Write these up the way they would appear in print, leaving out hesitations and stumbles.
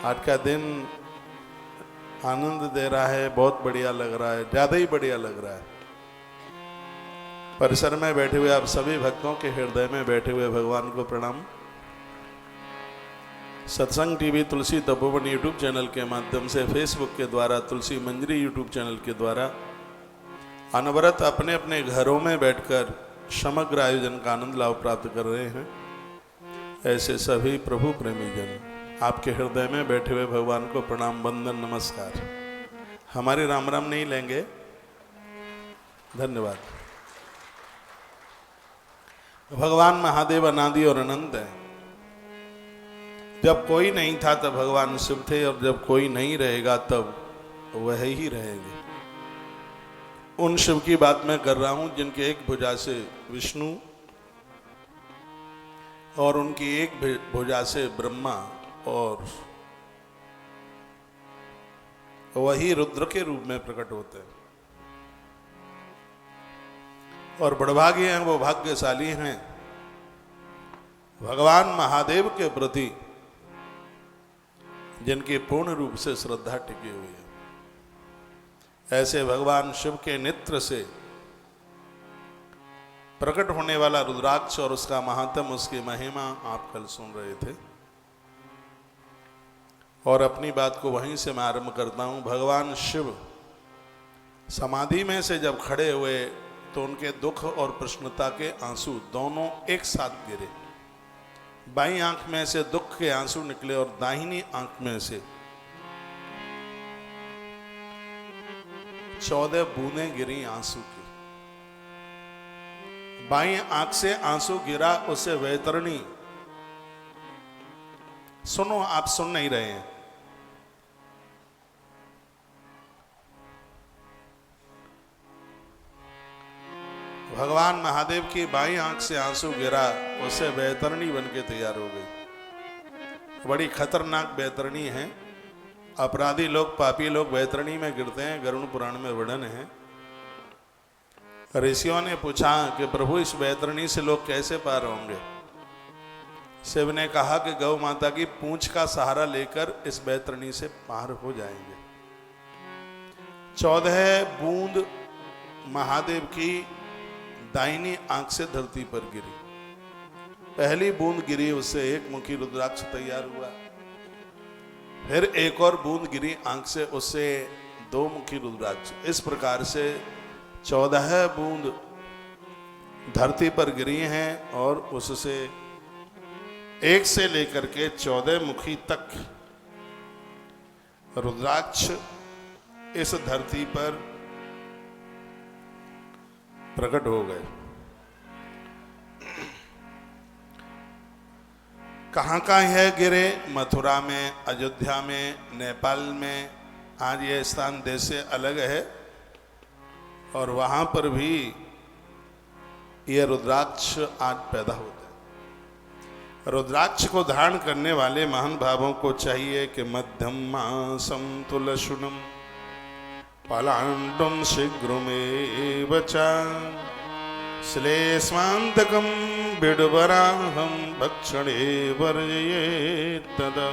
आज का दिन आनंद दे रहा है, बहुत बढ़िया लग रहा है, ज़्यादा ही बढ़िया लग रहा है। परिसर में बैठे हुए आप सभी भक्तों के हृदय में बैठे हुए भगवान को प्रणाम। सत्संग टीवी तुलसी तपोवन यूट्यूब चैनल के माध्यम से, फेसबुक के द्वारा, तुलसी मंजरी यूट्यूब चैनल के द्वारा अनवरत अपने अपने घरों में बैठकर समग्र आयोजन का आनंद लाभ प्राप्त कर रहे हैं। ऐसे सभी प्रभु प्रेमी जन आपके हृदय में बैठे हुए भगवान को प्रणाम, वंदन, नमस्कार। हमारी राम राम नहीं लेंगे, धन्यवाद। भगवान महादेव अनादि और अनंत है। जब कोई नहीं था तब भगवान शिव थे, और जब कोई नहीं रहेगा तब वह ही रहेंगे। उन शिव की बात मैं कर रहा हूं जिनके एक भुजा से विष्णु और उनकी एक भुजा से ब्रह्मा और वही रुद्र के रूप में प्रकट होते हैं। और बड़भागी हैं, वो भाग्यशाली हैं भगवान महादेव के प्रति जिनकी पूर्ण रूप से श्रद्धा टिकी हुई है। ऐसे भगवान शिव के नेत्र से प्रकट होने वाला रुद्राक्ष और उसका महात्म, उसकी महिमा आप कल सुन रहे थे। और अपनी बात को वहीं से मैं आरंभ करता हूं। भगवान शिव समाधि में से जब खड़े हुए तो उनके दुख और प्रसन्नता के आंसू दोनों एक साथ गिरे। बाईं आंख में से दुख के आंसू निकले और दाहिनी आंख में से 14 बूंदें गिरी आंसू की। बाईं आंख से आंसू गिरा, उसे वैतरणी, सुनो, आप सुन नहीं रहे हैं। भगवान महादेव की बाईं आंख से आंसू गिरा, उसे वैतरणी बन के तैयार हो गई। बड़ी खतरनाक वैतरणी है। अपराधी लोग, पापी लोग वैतरणी में गिरते हैं, गरुड़ पुराण में वर्णन है। ऋषियों ने पूछा कि प्रभु इस वैतरणी से लोग कैसे पार होंगे। शिव ने कहा कि गौ माता की पूंछ का सहारा लेकर इस वैतरणी से पार हो जाएंगे। 14 बूंद महादेव की दाहिनी आंख से धरती पर गिरी। पहली बूंद गिरी, उससे एक मुखी रुद्राक्ष तैयार हुआ। फिर एक और बूंद गिरी आंख से, उससे 2 मुखी रुद्राक्ष। इस प्रकार से 14 बूंद धरती पर गिरी हैं और उससे एक से लेकर के 14 मुखी तक रुद्राक्ष इस धरती पर प्रकट हो गए। कहां कहां है गिरे? मथुरा में, अयोध्या में, नेपाल में। आज ये स्थान देश से अलग है और वहां पर भी ये रुद्राक्ष आज पैदा होता है। रुद्राक्ष को धारण करने वाले महान भावों को चाहिए कि मध्यम संतुलशुनम पलांडुम शीघ्रमेव च श्लेष्मान्तकं बिडबराहं भक्षणे वर्जयेत् तदा।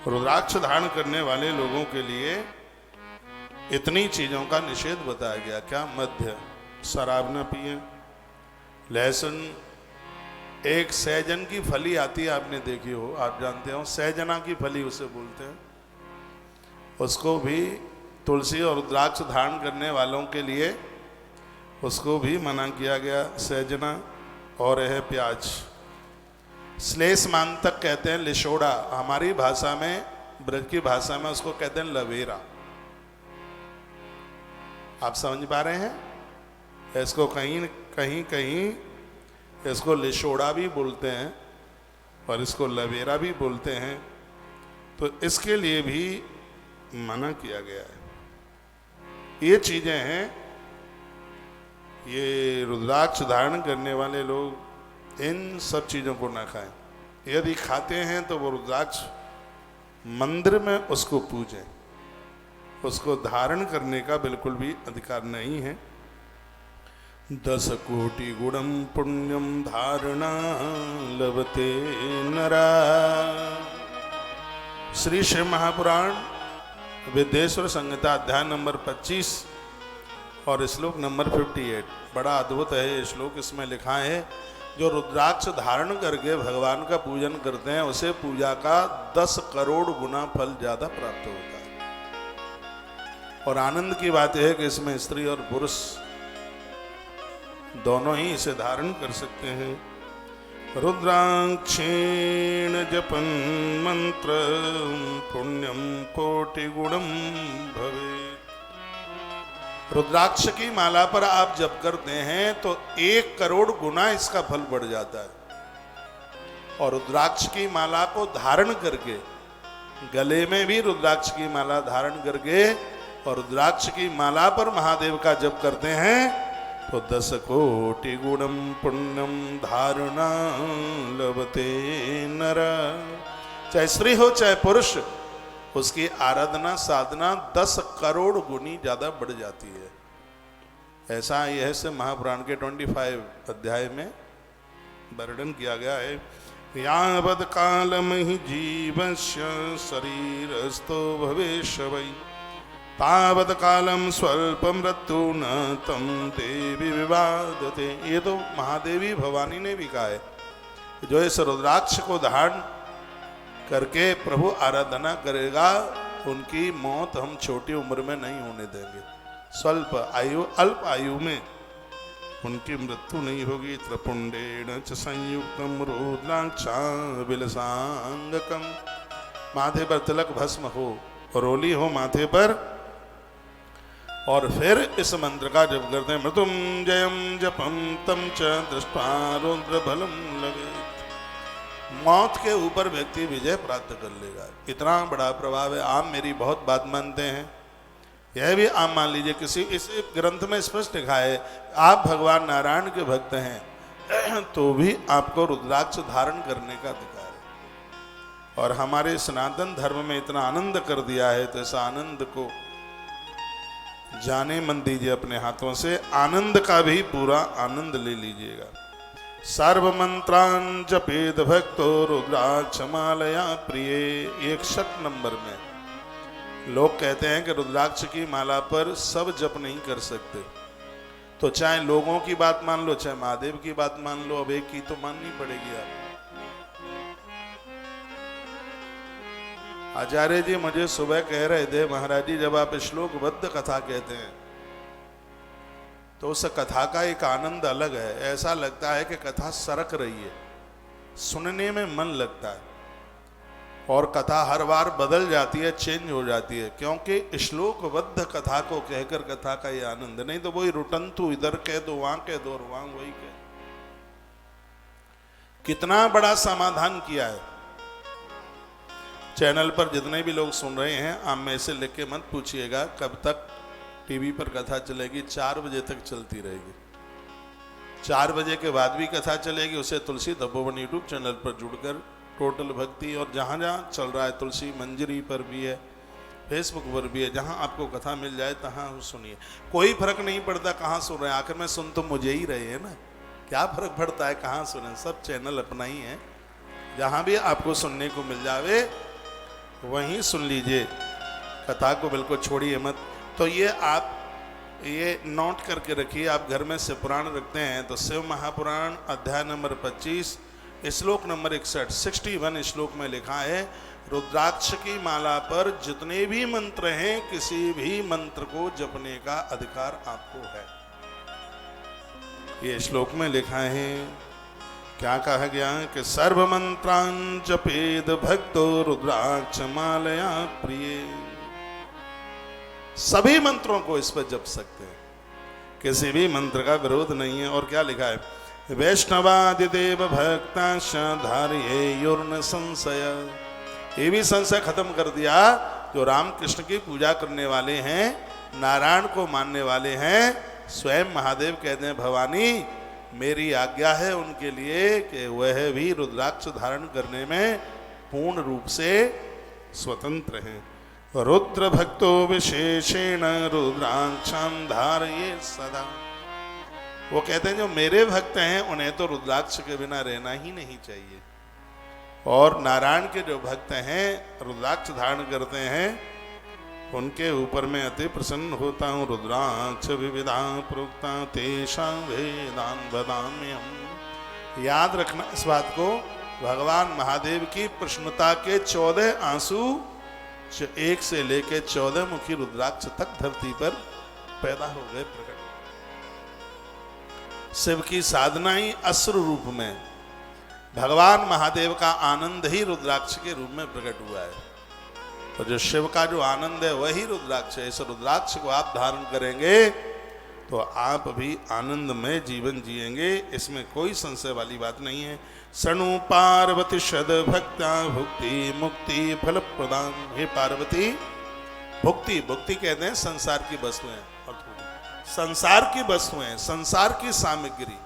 रुद्राक्ष धारण करने वाले लोगों के लिए इतनी चीजों का निषेध बताया गया। क्या? मध्य, शराब न पिए, लहसुन, एक सहजन की फली आती है, आपने देखी हो, आप जानते हो, सहजना की फली उसे बोलते हैं, उसको भी तुलसी और रुद्राक्ष धारण करने वालों के लिए उसको भी मना किया गया। सहजना और है प्याज। श्लेष्मांतक कहते हैं लिशोड़ा, हमारी भाषा में, ब्रज की भाषा में उसको कहते हैं लवेरा। आप समझ पा रहे हैं? इसको कहीं कहीं कहीं इसको लिशोड़ा भी बोलते हैं और इसको लवेरा भी बोलते हैं। तो इसके लिए भी मना किया गया है। ये चीजें हैं। ये रुद्राक्ष धारण करने वाले लोग इन सब चीजों को ना खाएं। यदि खाते हैं तो वो रुद्राक्ष मंदिर में उसको पूजें, उसको धारण करने का बिल्कुल भी अधिकार नहीं है। 10 कोटि गुणम पुण्यम धारणा लभते नरा श्री शिव महापुराण विद्येश्वर संहिता अध्याय नंबर 25 और श्लोक नंबर 58। बड़ा अद्भुत है ये श्लोक। इसमें लिखा है, जो रुद्राक्ष धारण करके भगवान का पूजन करते हैं उसे पूजा का 10 करोड़ गुना फल ज्यादा प्राप्त होता है। और आनंद की बात यह है कि इसमें स्त्री और पुरुष दोनों ही इसे धारण कर सकते हैं। रुद्राक्षेण जपन मंत्र पुण्यम कोटि गुणम भवेत्। रुद्राक्ष की माला पर आप जप करते हैं तो 1 करोड़ गुना इसका फल बढ़ जाता है। और रुद्राक्ष की माला को धारण करके, गले में भी रुद्राक्ष की माला धारण करके और रुद्राक्ष की माला पर महादेव का जप करते हैं तो 10 कोटि गुणम पुण्यम धारणा लभते नर। चाहे स्त्री हो चाहे पुरुष, उसकी आराधना साधना 10 करोड़ गुनी ज्यादा बढ़ जाती है। ऐसा यह से महापुराण के 25 अध्याय में वर्णन किया गया है। यावद कालम ही जीवस्य शरीरस्थो भवेश वै तावत कालम स्वल्प मृत्यु न तम देवी विवादते। ये तो महादेवी भवानी ने भी कहा है, जो इस रुद्राक्ष को धारण करके प्रभु आराधना करेगा उनकी मौत हम छोटी उम्र में नहीं होने देंगे। स्वल्प आयु, अल्प आयु में उनकी मृत्यु नहीं होगी। त्रिपुंडेन च संयुक्तम रुद्राक्षा विलसांगकम। माथे पर तिलक भस्म हो, रोली हो माथे पर, और फिर इस मंत्र का जप करते हैं। मृत्युंजयम जपम तम च दृष्ट्वा रुद्र बलम लवेत्। मौत के ऊपर व्यक्ति विजय प्राप्त कर लेगा। इतना बड़ा प्रभाव है। आप मेरी बहुत बात मानते हैं, यह भी आप मान लीजिए। किसी इस ग्रंथ में स्पष्ट लिखा है, आप भगवान नारायण के भक्त हैं तो भी आपको रुद्राक्ष धारण करने का अधिकार है। और हमारे सनातन धर्म में इतना आनंद कर दिया है, तो इस आनंद को जाने मन दीजिए अपने हाथों से। आनंद का भी पूरा आनंद ले लीजिएगा। सर्व मंत्रान जपेद भक्तो रुद्राक्ष मालया प्रिय। 61 नंबर में लोग कहते हैं कि रुद्राक्ष की माला पर सब जप नहीं कर सकते, तो चाहे लोगों की बात मान लो चाहे महादेव की बात मान लो, अब एक की तो माननी पड़ेगी। आप आचार्य जी मुझे सुबह कह रहे थे, महाराज जी जब आप श्लोकबद्ध कथा कहते हैं तो उस कथा का एक आनंद अलग है। ऐसा लगता है कि कथा सरक रही है, सुनने में मन लगता है। और कथा हर बार बदल जाती है, चेंज हो जाती है, क्योंकि श्लोकबद्ध कथा को कहकर कथा का ये आनंद। नहीं तो वही रुटंतु, इधर कह दो वहां कह दो और वहां वही कह। कितना बड़ा समाधान किया है। चैनल पर जितने भी लोग सुन रहे हैं, आप में से लिख के मत पूछिएगा कब तक टीवी पर कथा चलेगी। 4 बजे तक चलती रहेगी। 4 बजे के बाद भी कथा चलेगी। उसे तुलसी तपोवन यूट्यूब चैनल पर जुड़कर टोटल भक्ति, और जहाँ जहाँ चल रहा है, तुलसी मंजरी पर भी है, फेसबुक पर भी है, जहाँ आपको कथा मिल जाए तहाँ सुनिए। कोई फर्क नहीं पड़ता कहाँ सुन रहे हैं, आखिर में सुन तो मुझे ही रहे हैं ना, क्या फर्क पड़ता है कहाँ सुने। सब चैनल अपना ही है, जहाँ भी आपको सुनने को मिल जावे वहीं सुन लीजिए। कथा को बिल्कुल छोड़िए मत। तो ये आप ये नोट करके रखिए। आप घर में शिव पुराण रखते हैं तो शिव महापुराण अध्याय नंबर 25 श्लोक नंबर 61 श्लोक में लिखा है, रुद्राक्ष की माला पर जितने भी मंत्र हैं, किसी भी मंत्र को जपने का अधिकार आपको है। ये श्लोक में लिखा है। क्या कहा गया कि सर्व मंत्रान जपेद भक्तो रुद्राक्ष मालया प्रिय। सभी मंत्रों को इस पर जप सकते हैं, किसी भी मंत्र का विरोध नहीं है। और क्या लिखा है, वैष्णवादिदेव भक्ताश्च धारयेयुर्न संशय। ये भी संशय खत्म कर दिया। जो रामकृष्ण की पूजा करने वाले हैं, नारायण को मानने वाले हैं, स्वयं महादेव कहते हैं, भवानी मेरी आज्ञा है उनके लिए कि वह भी रुद्राक्ष धारण करने में पूर्ण रूप से स्वतंत्र हैं। रुद्र भक्तो विशेषेण रुद्राक्षां धारये सदा। वो कहते हैं जो मेरे भक्त हैं उन्हें तो रुद्राक्ष के बिना रहना ही नहीं चाहिए। और नारायण के जो भक्त हैं रुद्राक्ष धारण करते हैं उनके ऊपर मैं अति प्रसन्न होता हूँ। रुद्राक्ष विविधा प्रोक्ता तेषां वेदान वदाम्यहम्। याद रखना इस बात को, भगवान महादेव की प्रसन्नता के 14 आंसू 1 से लेकर 14 मुखी रुद्राक्ष तक धरती पर पैदा हो गए प्रकट। शिव की साधना ही अश्रु रूप में, भगवान महादेव का आनंद ही रुद्राक्ष के रूप में प्रकट हुआ है। और जो शिव का जो आनंद है वही रुद्राक्ष है। इस रुद्राक्ष को आप धारण करेंगे तो आप भी आनंद में जीवन जिएंगे, इसमें कोई संशय वाली बात नहीं है। सनु पार्वती शद भक्ता भुक्ति मुक्ति फल प्रदान। हे पार्वती, भुक्ति, भुक्ति कहते हैं संसार की वस्तुएं, संसार की वस्तुएं, संसार की सामग्री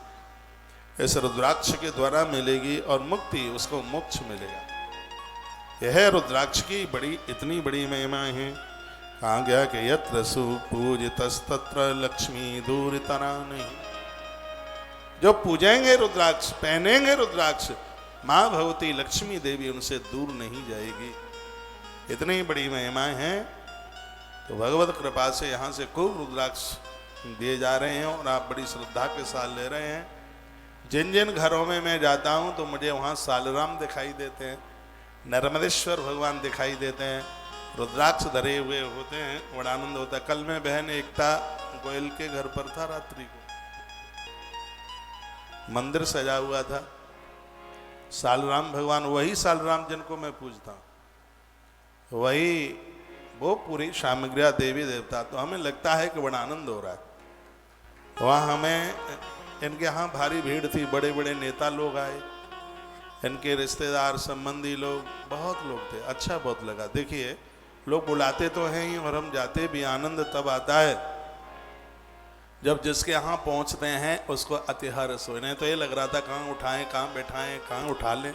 इस रुद्राक्ष के द्वारा मिलेगी, और मुक्ति, उसको मोक्ष मिलेगा। यह रुद्राक्ष की बड़ी, इतनी बड़ी महिमा है। कहा गया कि यत्र सुपूजितस्तत्र लक्ष्मी दूरतरा नहीं। जो पूजेंगे रुद्राक्ष, पहनेंगे रुद्राक्ष, माँ भगवती लक्ष्मी देवी उनसे दूर नहीं जाएगी। इतनी बड़ी महिमा है। तो भगवत कृपा से यहाँ से खूब रुद्राक्ष दिए जा रहे हैं और आप बड़ी श्रद्धा के साथ ले रहे हैं। जिन जिन घरों में मैं जाता हूँ तो मुझे वहाँ सालराम दिखाई देते हैं, नर्मदेश्वर भगवान दिखाई देते हैं, रुद्राक्ष धरे हुए होते हैं, बड़ा आनंद होता है। कल मैं बहन एकता गोयल के घर पर था, रात्रि को मंदिर सजा हुआ था, सालराम भगवान, वही सालराम जिनको मैं पूजता हूँ, वही वो पूरी सामग्रिया देवी देवता। तो हमें लगता है कि बड़ा आनंद हो रहा है। वहाँ हमें इनके यहाँ भारी भीड़ थी, बड़े बड़े नेता लोग आए, इनके रिश्तेदार संबंधी लोग, बहुत लोग थे। अच्छा बहुत लगा। देखिए, लोग बुलाते तो हैं ही और हम जाते भी। आनंद तब आता है जब जिसके यहाँ पहुँचते हैं उसको अतिहारस हो। नहीं तो ये लग रहा था कहाँ उठाएं, कहाँ बैठाएं, कहाँ उठा लें।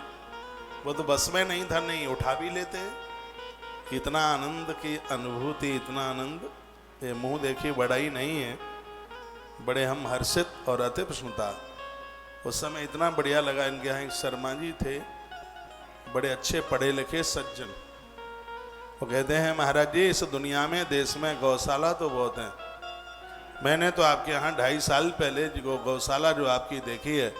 वो तो बस में नहीं था, नहीं उठा भी लेते। इतना आनंद की अनुभूति, इतना आनंद, ये मुँह देखिए बड़ा ही नहीं है, बड़े हम हर्षित और अति प्रसन्नता। उस समय इतना बढ़िया लगा। इनके यहाँ एक शर्मा जी थे, बड़े अच्छे पढ़े लिखे सज्जन। वो कहते हैं, महाराज जी इस दुनिया में, देश में गौशाला तो बहुत हैं, मैंने तो आपके यहाँ 2.5 साल पहले गौशाला जो आपकी देखी है,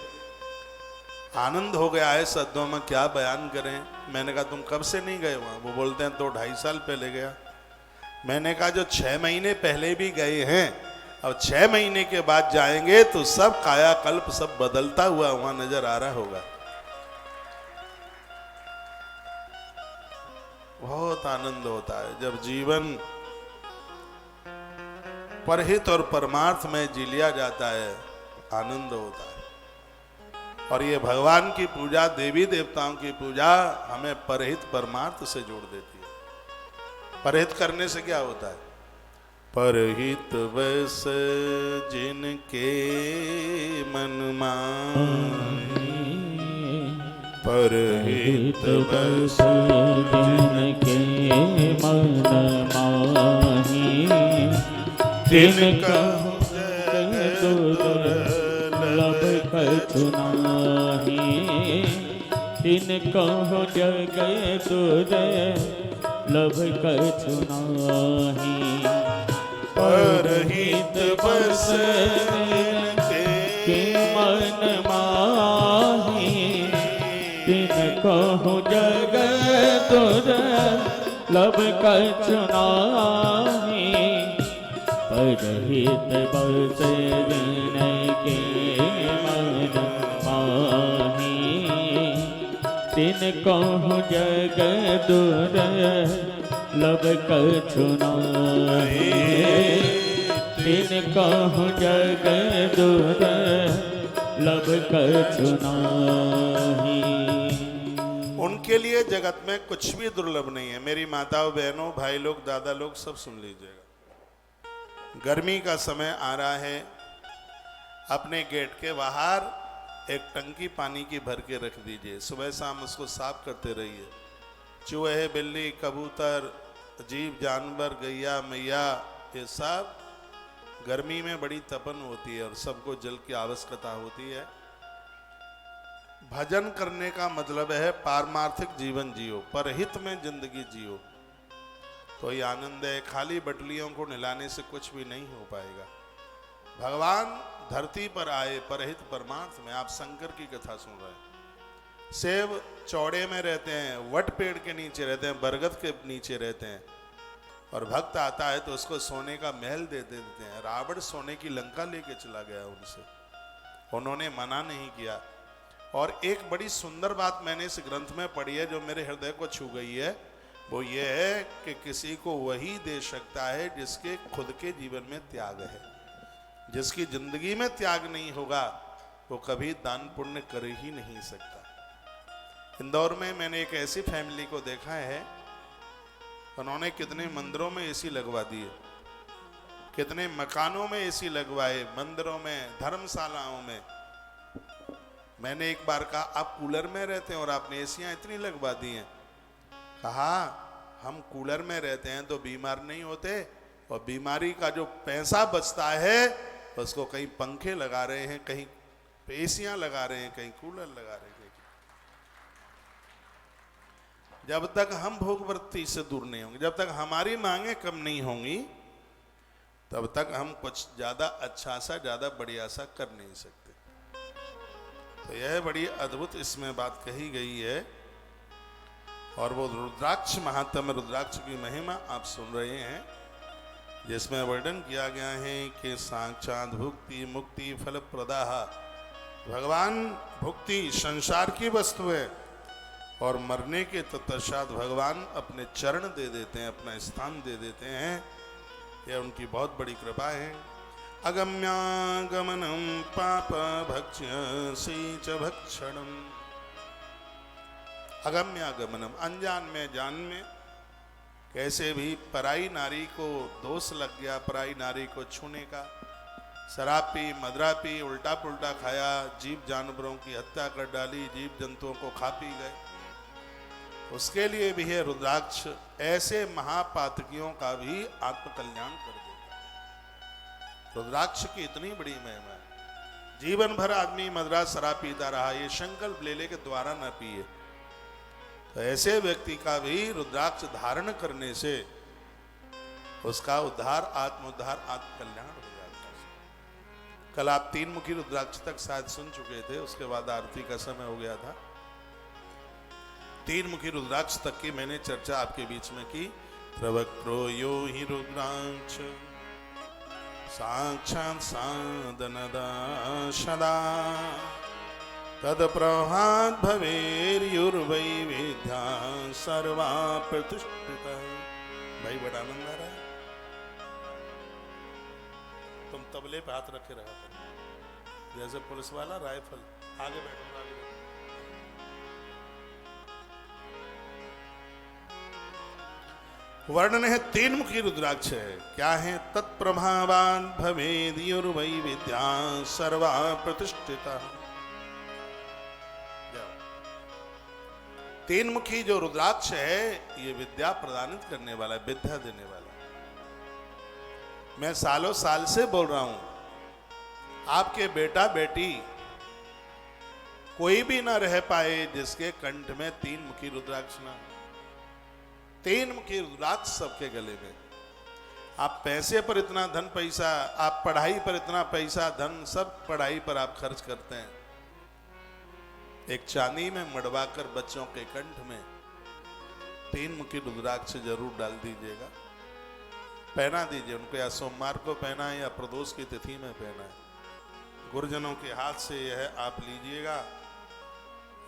आनंद हो गया है, शब्दों में क्या बयान करें। मैंने कहा तुम कब से नहीं गए वहाँ? वो बोलते हैं तो 2.5 साल पहले गया। मैंने कहा जो 6 महीने पहले भी गए हैं, अब 6 महीने के बाद जाएंगे तो सब कायाकल्प सब बदलता हुआ वहां नजर आ रहा होगा। बहुत आनंद होता है जब जीवन परहित और परमार्थ में जी लिया जाता है, आनंद होता है। और ये भगवान की पूजा, देवी देवताओं की पूजा हमें परहित परमार्थ से जोड़ देती है। परहित करने से क्या होता है? परहित बस जिनके मन माही, परहित बस जिनके मन माही, तिनका दुर्लभ कछु नाहि, तिनका जग दुर्लभ कछु नाहि। परहित बस के मन माही, तिनकहु जग दुर्लभ कछु नाहि। परहित बस जिनके मन माही, तिनकहु जग दुर्लभ कछु नाहि। तिनकहु जग दुर्लभ कछु नाहि। उनके लिए जगत में कुछ भी दुर्लभ नहीं है। मेरी माताओं, बहनों, भाई लोग, दादा लोग, सब सुन लीजिएगा। गर्मी का समय आ रहा है, अपने गेट के बाहर एक टंकी पानी की भर के रख दीजिए। सुबह शाम उसको साफ करते रहिए। चूहे, बिल्ली, कबूतर, जीव जानवर, गैया मैया, ये सब गर्मी में बड़ी तपन होती है और सबको जल की आवश्यकता होती है। भजन करने का मतलब है पारमार्थिक जीवन जियो, परहित में जिंदगी जियो, तो ये आनंद है। खाली बटलियों को निलाने से कुछ भी नहीं हो पाएगा। भगवान धरती पर आए परहित परमार्थ में। आप शंकर की कथा सुन रहे हैं। सेब चौड़े में रहते हैं, वट पेड़ के नीचे रहते हैं, बरगद के नीचे रहते हैं, और भक्त आता है तो उसको सोने का महल दे देते हैं। रावण सोने की लंका लेके चला गया उनसे, उन्होंने मना नहीं किया। और एक बड़ी सुंदर बात मैंने इस ग्रंथ में पढ़ी है जो मेरे हृदय को छू गई है, वो ये है कि किसी को वही दे सकता है जिसके खुद के जीवन में त्याग है। जिसकी जिंदगी में त्याग नहीं होगा वो कभी दान पुण्य कर ही नहीं सकता। इंदौर में मैंने एक ऐसी फैमिली को देखा है, उन्होंने कितने मंदिरों में एसी लगवा दिए, कितने मकानों में एसी लगवाए, मंदिरों में, धर्मशालाओं में। मैंने एक बार कहा आप कूलर में रहते हैं और आपने एसियां इतनी लगवा दी हैं। कहा हम कूलर में रहते हैं तो बीमार नहीं होते, और बीमारी का जो पैसा बचता है उसको कहीं पंखे लगा रहे हैं, कहीं एसियां लगा रहे हैं, कहीं कूलर लगा रहे हैं। जब तक हम भोगवृत्ति से दूर नहीं होंगे, जब तक हमारी मांगे कम नहीं होंगी, तब तक हम कुछ ज्यादा अच्छा सा, ज्यादा बढ़िया सा कर नहीं सकते। तो यह बड़ी अद्भुत इसमें बात कही गई है। और वो रुद्राक्ष महात्म्य, रुद्राक्ष की महिमा आप सुन रहे हैं, जिसमें वर्णन किया गया है कि साक्षात भुक्ति मुक्ति फल प्रदाह। भगवान भुक्ति संसार की वस्तु है, और मरने के तत्पश्चात भगवान अपने चरण दे देते हैं, अपना स्थान दे देते हैं। यह उनकी बहुत बड़ी कृपा है। अगम्यागमनम पाप भक्ष्यसि च भक्षणम। अगम्यागमनम, अनजान में जान में, कैसे भी पराई नारी को दोष लग गया, पराई नारी को छूने का, शराब पी, मदरा पी, उल्टा पुल्टा खाया, जीव जानवरों की हत्या कर डाली, जीव जंतुओं को खा पी गए, उसके लिए भी है रुद्राक्ष। ऐसे महापातकियों का भी आत्मकल्याण कर देगा। रुद्राक्ष की इतनी बड़ी महिमा है। जीवन भर आदमी मदरा शराब पीता रहा, ये संकल्प ले ले के द्वारा न पिए, तो ऐसे व्यक्ति का भी रुद्राक्ष धारण करने से उसका उद्धार, आत्म उद्धार, आत्मकल्याण हो जाता है। कल आप 3 मुखी रुद्राक्ष तक शायद सुन चुके थे, उसके बाद आरती का समय हो गया था। 3 मुखी रुद्राक्ष तक की मैंने चर्चा आपके बीच में की। प्रवक्रो यो हि रुद्राक्ष साक्षात् साधनदा सदा तद प्रभात भवेर्युर्वै विद्या सर्वा प्रतिष्ठिता। भाई बड़ा आनंद आ रहा है। तुम तबले पे हाथ रखे रहा करो, जैसे पुलिस वाला राइफल। आगे बैठो, आगे बैठो। वर्णन है 3 मुखी रुद्राक्ष है। क्या है? तत्प्रभावान भवेद्युर्वै विद्या सर्वा प्रतिष्ठिता। 3 मुखी जो रुद्राक्ष है ये विद्या प्रदानित करने वाला है, विद्या देने वाला है। मैं सालों साल से बोल रहा हूं, आपके बेटा बेटी कोई भी ना रह पाए जिसके कंठ में 3 मुखी रुद्राक्ष ना। 3 मुखी रुद्राक्ष सबके गले में। आप पैसे पर इतना धन पैसा, आप पढ़ाई पर इतना पैसा धन, सब पढ़ाई पर आप खर्च करते हैं। एक चांदी में मड़वाकर बच्चों के कंठ में 3 मुखी रुद्राक्ष जरूर डाल दीजिएगा, पहना दीजिए उनको। या सोमवार को पहना है या प्रदोष की तिथि में पहना है। गुरुजनों के हाथ से यह आप लीजिएगा,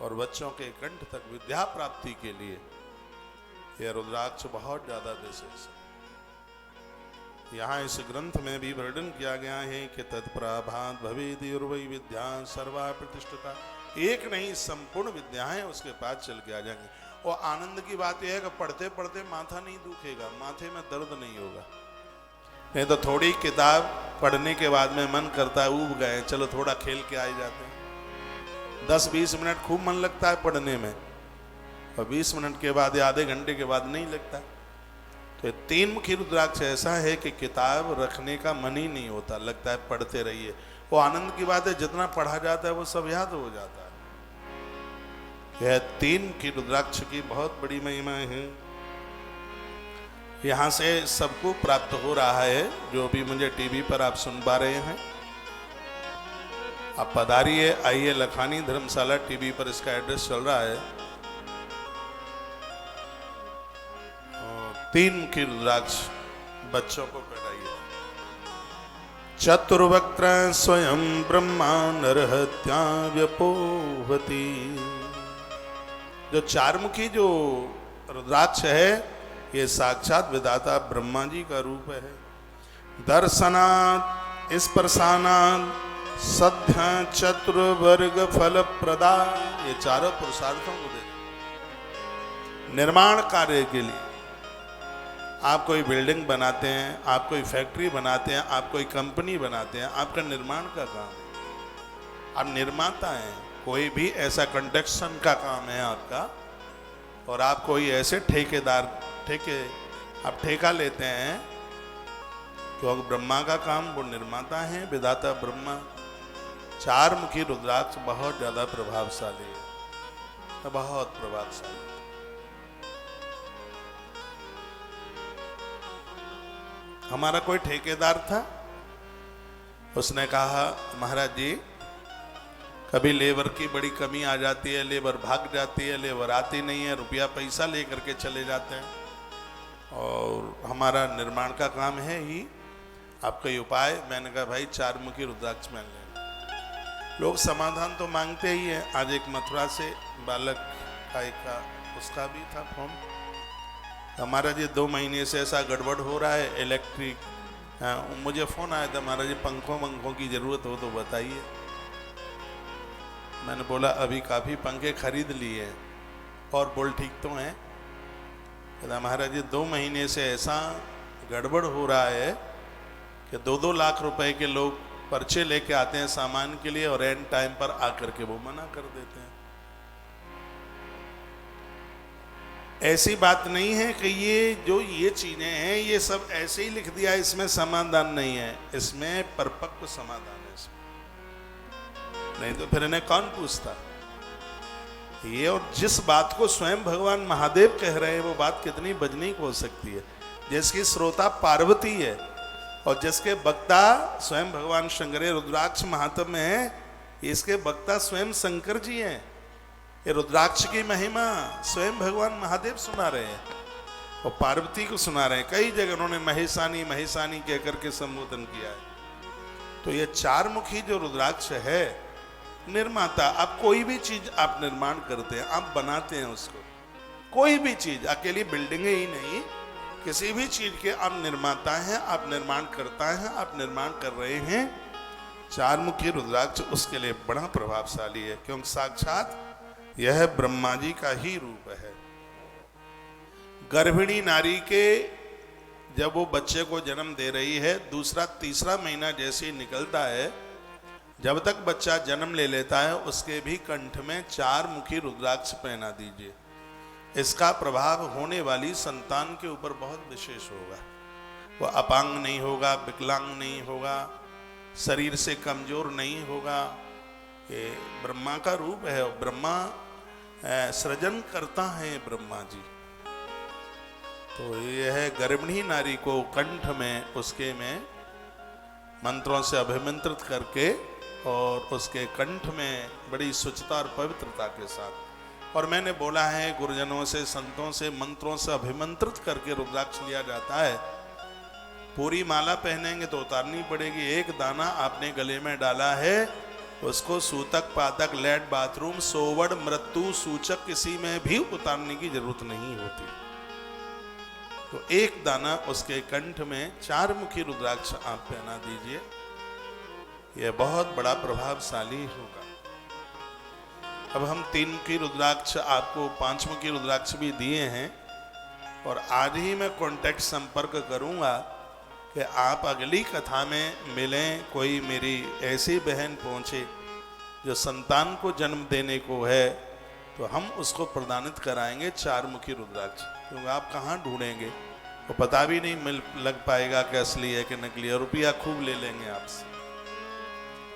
और बच्चों के कंठ तक विद्या प्राप्ति के लिए यह रुद्राक्ष बहुत ज्यादा विशेष है। यहाँ इस ग्रंथ में भी वर्णन किया गया है कि तत्प्रभात भवेद्युर्वै विद्या सर्वा प्रतिष्ठिता। एक नहीं, संपूर्ण विद्याएं उसके पास चल के आ जाएंगे। और आनंद की बात यह है कि पढ़ते पढ़ते माथा नहीं दुखेगा, माथे में दर्द नहीं होगा। नहीं तो थोड़ी किताब पढ़ने के बाद में मन करता है ऊब गए, चलो थोड़ा खेल के आ जाते हैं। 10-20 मिनट खूब मन लगता है पढ़ने में, और 20 मिनट के बाद या आधे घंटे के बाद नहीं लगता। तो 3 मुखी रुद्राक्ष ऐसा है कि किताब रखने का मन ही नहीं होता, लगता है पढ़ते रहिए। वो आनंद की बात है, जितना पढ़ा जाता है वो सब याद हो जाता है। यह 3 की रुद्राक्ष की बहुत बड़ी महिमा है। यहाँ से सबको प्राप्त हो रहा है, जो भी मुझे टीवी पर आप सुन पा रहे हैं। आप पधारिए, आइए। लखानी धर्मशाला टीवी पर इसका एड्रेस चल रहा है। 3 की रुद्राक्ष बच्चों को पहनाइए। चतुर्वक्त्र स्वयं ब्रह्मा नरहत्या व्यपोहति। जो 4 मुखी जो रुद्राक्ष है, ये साक्षात विधाता ब्रह्मा जी का रूप है। दर्शनात् स्पर्शानात् सध्या चतुर्वर्ग फल प्रदा। ये चारों पुरुषार्थों को दे। निर्माण कार्य के लिए आप कोई बिल्डिंग बनाते हैं, आप कोई फैक्ट्री बनाते हैं, आप कोई कंपनी बनाते हैं, आपका निर्माण का काम है। आप निर्माता हैं। कोई भी ऐसा कंस्ट्रक्शन का काम है आपका, और आप कोई ऐसे आप ठेका लेते हैं, क्योंकि ब्रह्मा का काम वो निर्माता है, विधाता ब्रह्मा। 4 मुखी रुद्राक्ष बहुत ज्यादा प्रभावशाली है, बहुत प्रभावशाली। हमारा कोई ठेकेदार था, उसने कहा महाराज जी कभी लेबर की बड़ी कमी आ जाती है, लेबर भाग जाती है, लेबर आती नहीं है, रुपया पैसा लेकर के चले जाते हैं, और हमारा निर्माण का काम है ही, आप कोई उपाय। मैंने कहा भाई 4 मुखी रुद्राक्ष मान लें। लोग समाधान तो मांगते ही हैं। आज एक मथुरा से बालक का उसका भी था फोन, हमारा जी 2 महीने से ऐसा गड़बड़ हो रहा है इलेक्ट्रिक। मुझे फ़ोन आया था, महाराज जी पंखों की ज़रूरत हो तो बताइए। मैंने बोला अभी काफ़ी पंखे खरीद लिए और बोल ठीक तो हैं। कहता महाराज जी 2 महीने से ऐसा गड़बड़ हो रहा है कि 2-2 लाख रुपए के लोग पर्चे लेके आते हैं सामान के लिए, और एंड टाइम पर आकर के वो मना कर देते हैं। ऐसी बात नहीं है कि ये चीजें हैं ये सब ऐसे ही लिख दिया, इसमें समाधान नहीं है, इसमें परिपक्व समाधान है इसमें। नहीं तो फिर इन्हें कौन पूछता ये। और जिस बात को स्वयं भगवान महादेव कह रहे हैं, वो बात कितनी बजनीक हो सकती है। जिसकी श्रोता पार्वती है और जिसके वक्ता स्वयं भगवान शंकर, रुद्राक्ष महात्म्य है, इसके वक्ता स्वयं शंकर जी हैं। ये रुद्राक्ष की महिमा स्वयं भगवान महादेव सुना रहे हैं और पार्वती को सुना रहे हैं। कई जगह उन्होंने महेशानी महेशानी कहकर के संबोधन किया है। तो ये 4 मुखी जो रुद्राक्ष है, निर्माता। आप कोई भी चीज आप निर्माण करते हैं, आप बनाते हैं उसको, कोई भी चीज, अकेली बिल्डिंगें ही नहीं, किसी भी चीज के आप निर्माता हैं, आप निर्माण करता है, आप निर्माण कर रहे हैं। 4 मुखी रुद्राक्ष उसके लिए बड़ा प्रभावशाली है, क्योंकि साक्षात यह ब्रह्मा जी का ही रूप है। गर्भिणी नारी के जब वो बच्चे को जन्म दे रही है, दूसरा तीसरा महीना जैसे ही निकलता है, जब तक बच्चा जन्म ले लेता है, उसके भी कंठ में 4 मुखी रुद्राक्ष पहना दीजिए। इसका प्रभाव होने वाली संतान के ऊपर बहुत विशेष होगा। वो अपांग नहीं होगा, विकलांग नहीं होगा, शरीर से कमजोर नहीं होगा। ये ब्रह्मा का रूप है और ब्रह्मा सृजन करता है ब्रह्मा जी। तो यह गर्भिणी नारी को कंठ में उसके में मंत्रों से अभिमंत्रित करके और उसके कंठ में बड़ी स्वच्छता और पवित्रता के साथ, और मैंने बोला है गुरुजनों से, संतों से मंत्रों से अभिमंत्रित करके रुद्राक्ष लिया जाता है। पूरी माला पहनेंगे तो उतारनी पड़ेगी। एक दाना आपने गले में डाला है, उसको सूतक, पातक, लेट, बाथरूम, सोवड़, मृत्यु सूचक किसी में भी उतारने की जरूरत नहीं होती। तो एक दाना उसके कंठ में 4 मुखी रुद्राक्ष आप पहना दीजिए, यह बहुत बड़ा प्रभावशाली होगा। अब हम 3 मुखी रुद्राक्ष आपको 5 मुखी रुद्राक्ष भी दिए हैं, और आज ही मैं कांटेक्ट संपर्क करूंगा कि आप अगली कथा में मिलें। कोई मेरी ऐसी बहन पहुंचे जो संतान को जन्म देने को है, तो हम उसको प्रदानित कराएंगे 4 मुखी रुद्राक्ष। क्योंकि आप कहाँ ढूंढेंगे, वो पता भी नहीं लग पाएगा कि असली है कि नकली है, रुपया खूब ले लेंगे आपसे।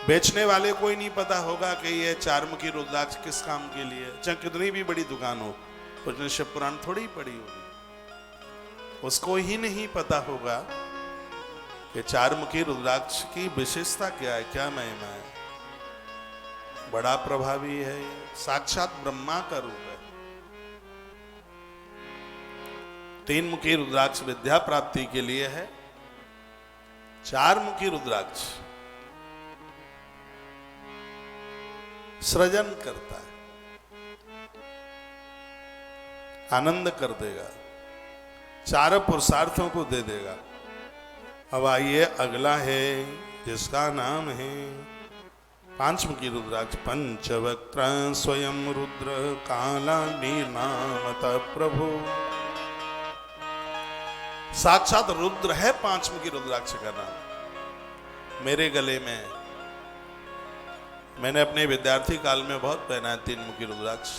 बेचने वाले को ही नहीं पता होगा कि ये चारमुखी रुद्राक्ष किस काम के लिए है। चाहे कितनी भी बड़ी दुकान हो, उसने शिव पुराण थोड़ी पढ़ी होगी, उसको ही नहीं पता होगा कि चारमुखी रुद्राक्ष की विशेषता क्या है, क्या महिमा है। बड़ा प्रभावी है, साक्षात ब्रह्मा का रूप है। 3 मुखी रुद्राक्ष विद्या प्राप्ति के लिए है, 4 मुखी रुद्राक्ष सृजन करता है, आनंद कर देगा, 4 पुरुषार्थों को दे देगा। अब आइए अगला है जिसका नाम है 5 मुखी रुद्राक्ष। पंचवक्त्र स्वयं रुद्र कालाग्नि नामत प्रभु। साक्षात रुद्र है 5 मुखी रुद्राक्ष का नाम। मेरे गले में मैंने अपने विद्यार्थी काल में बहुत पहना है 3 मुखी रुद्राक्ष।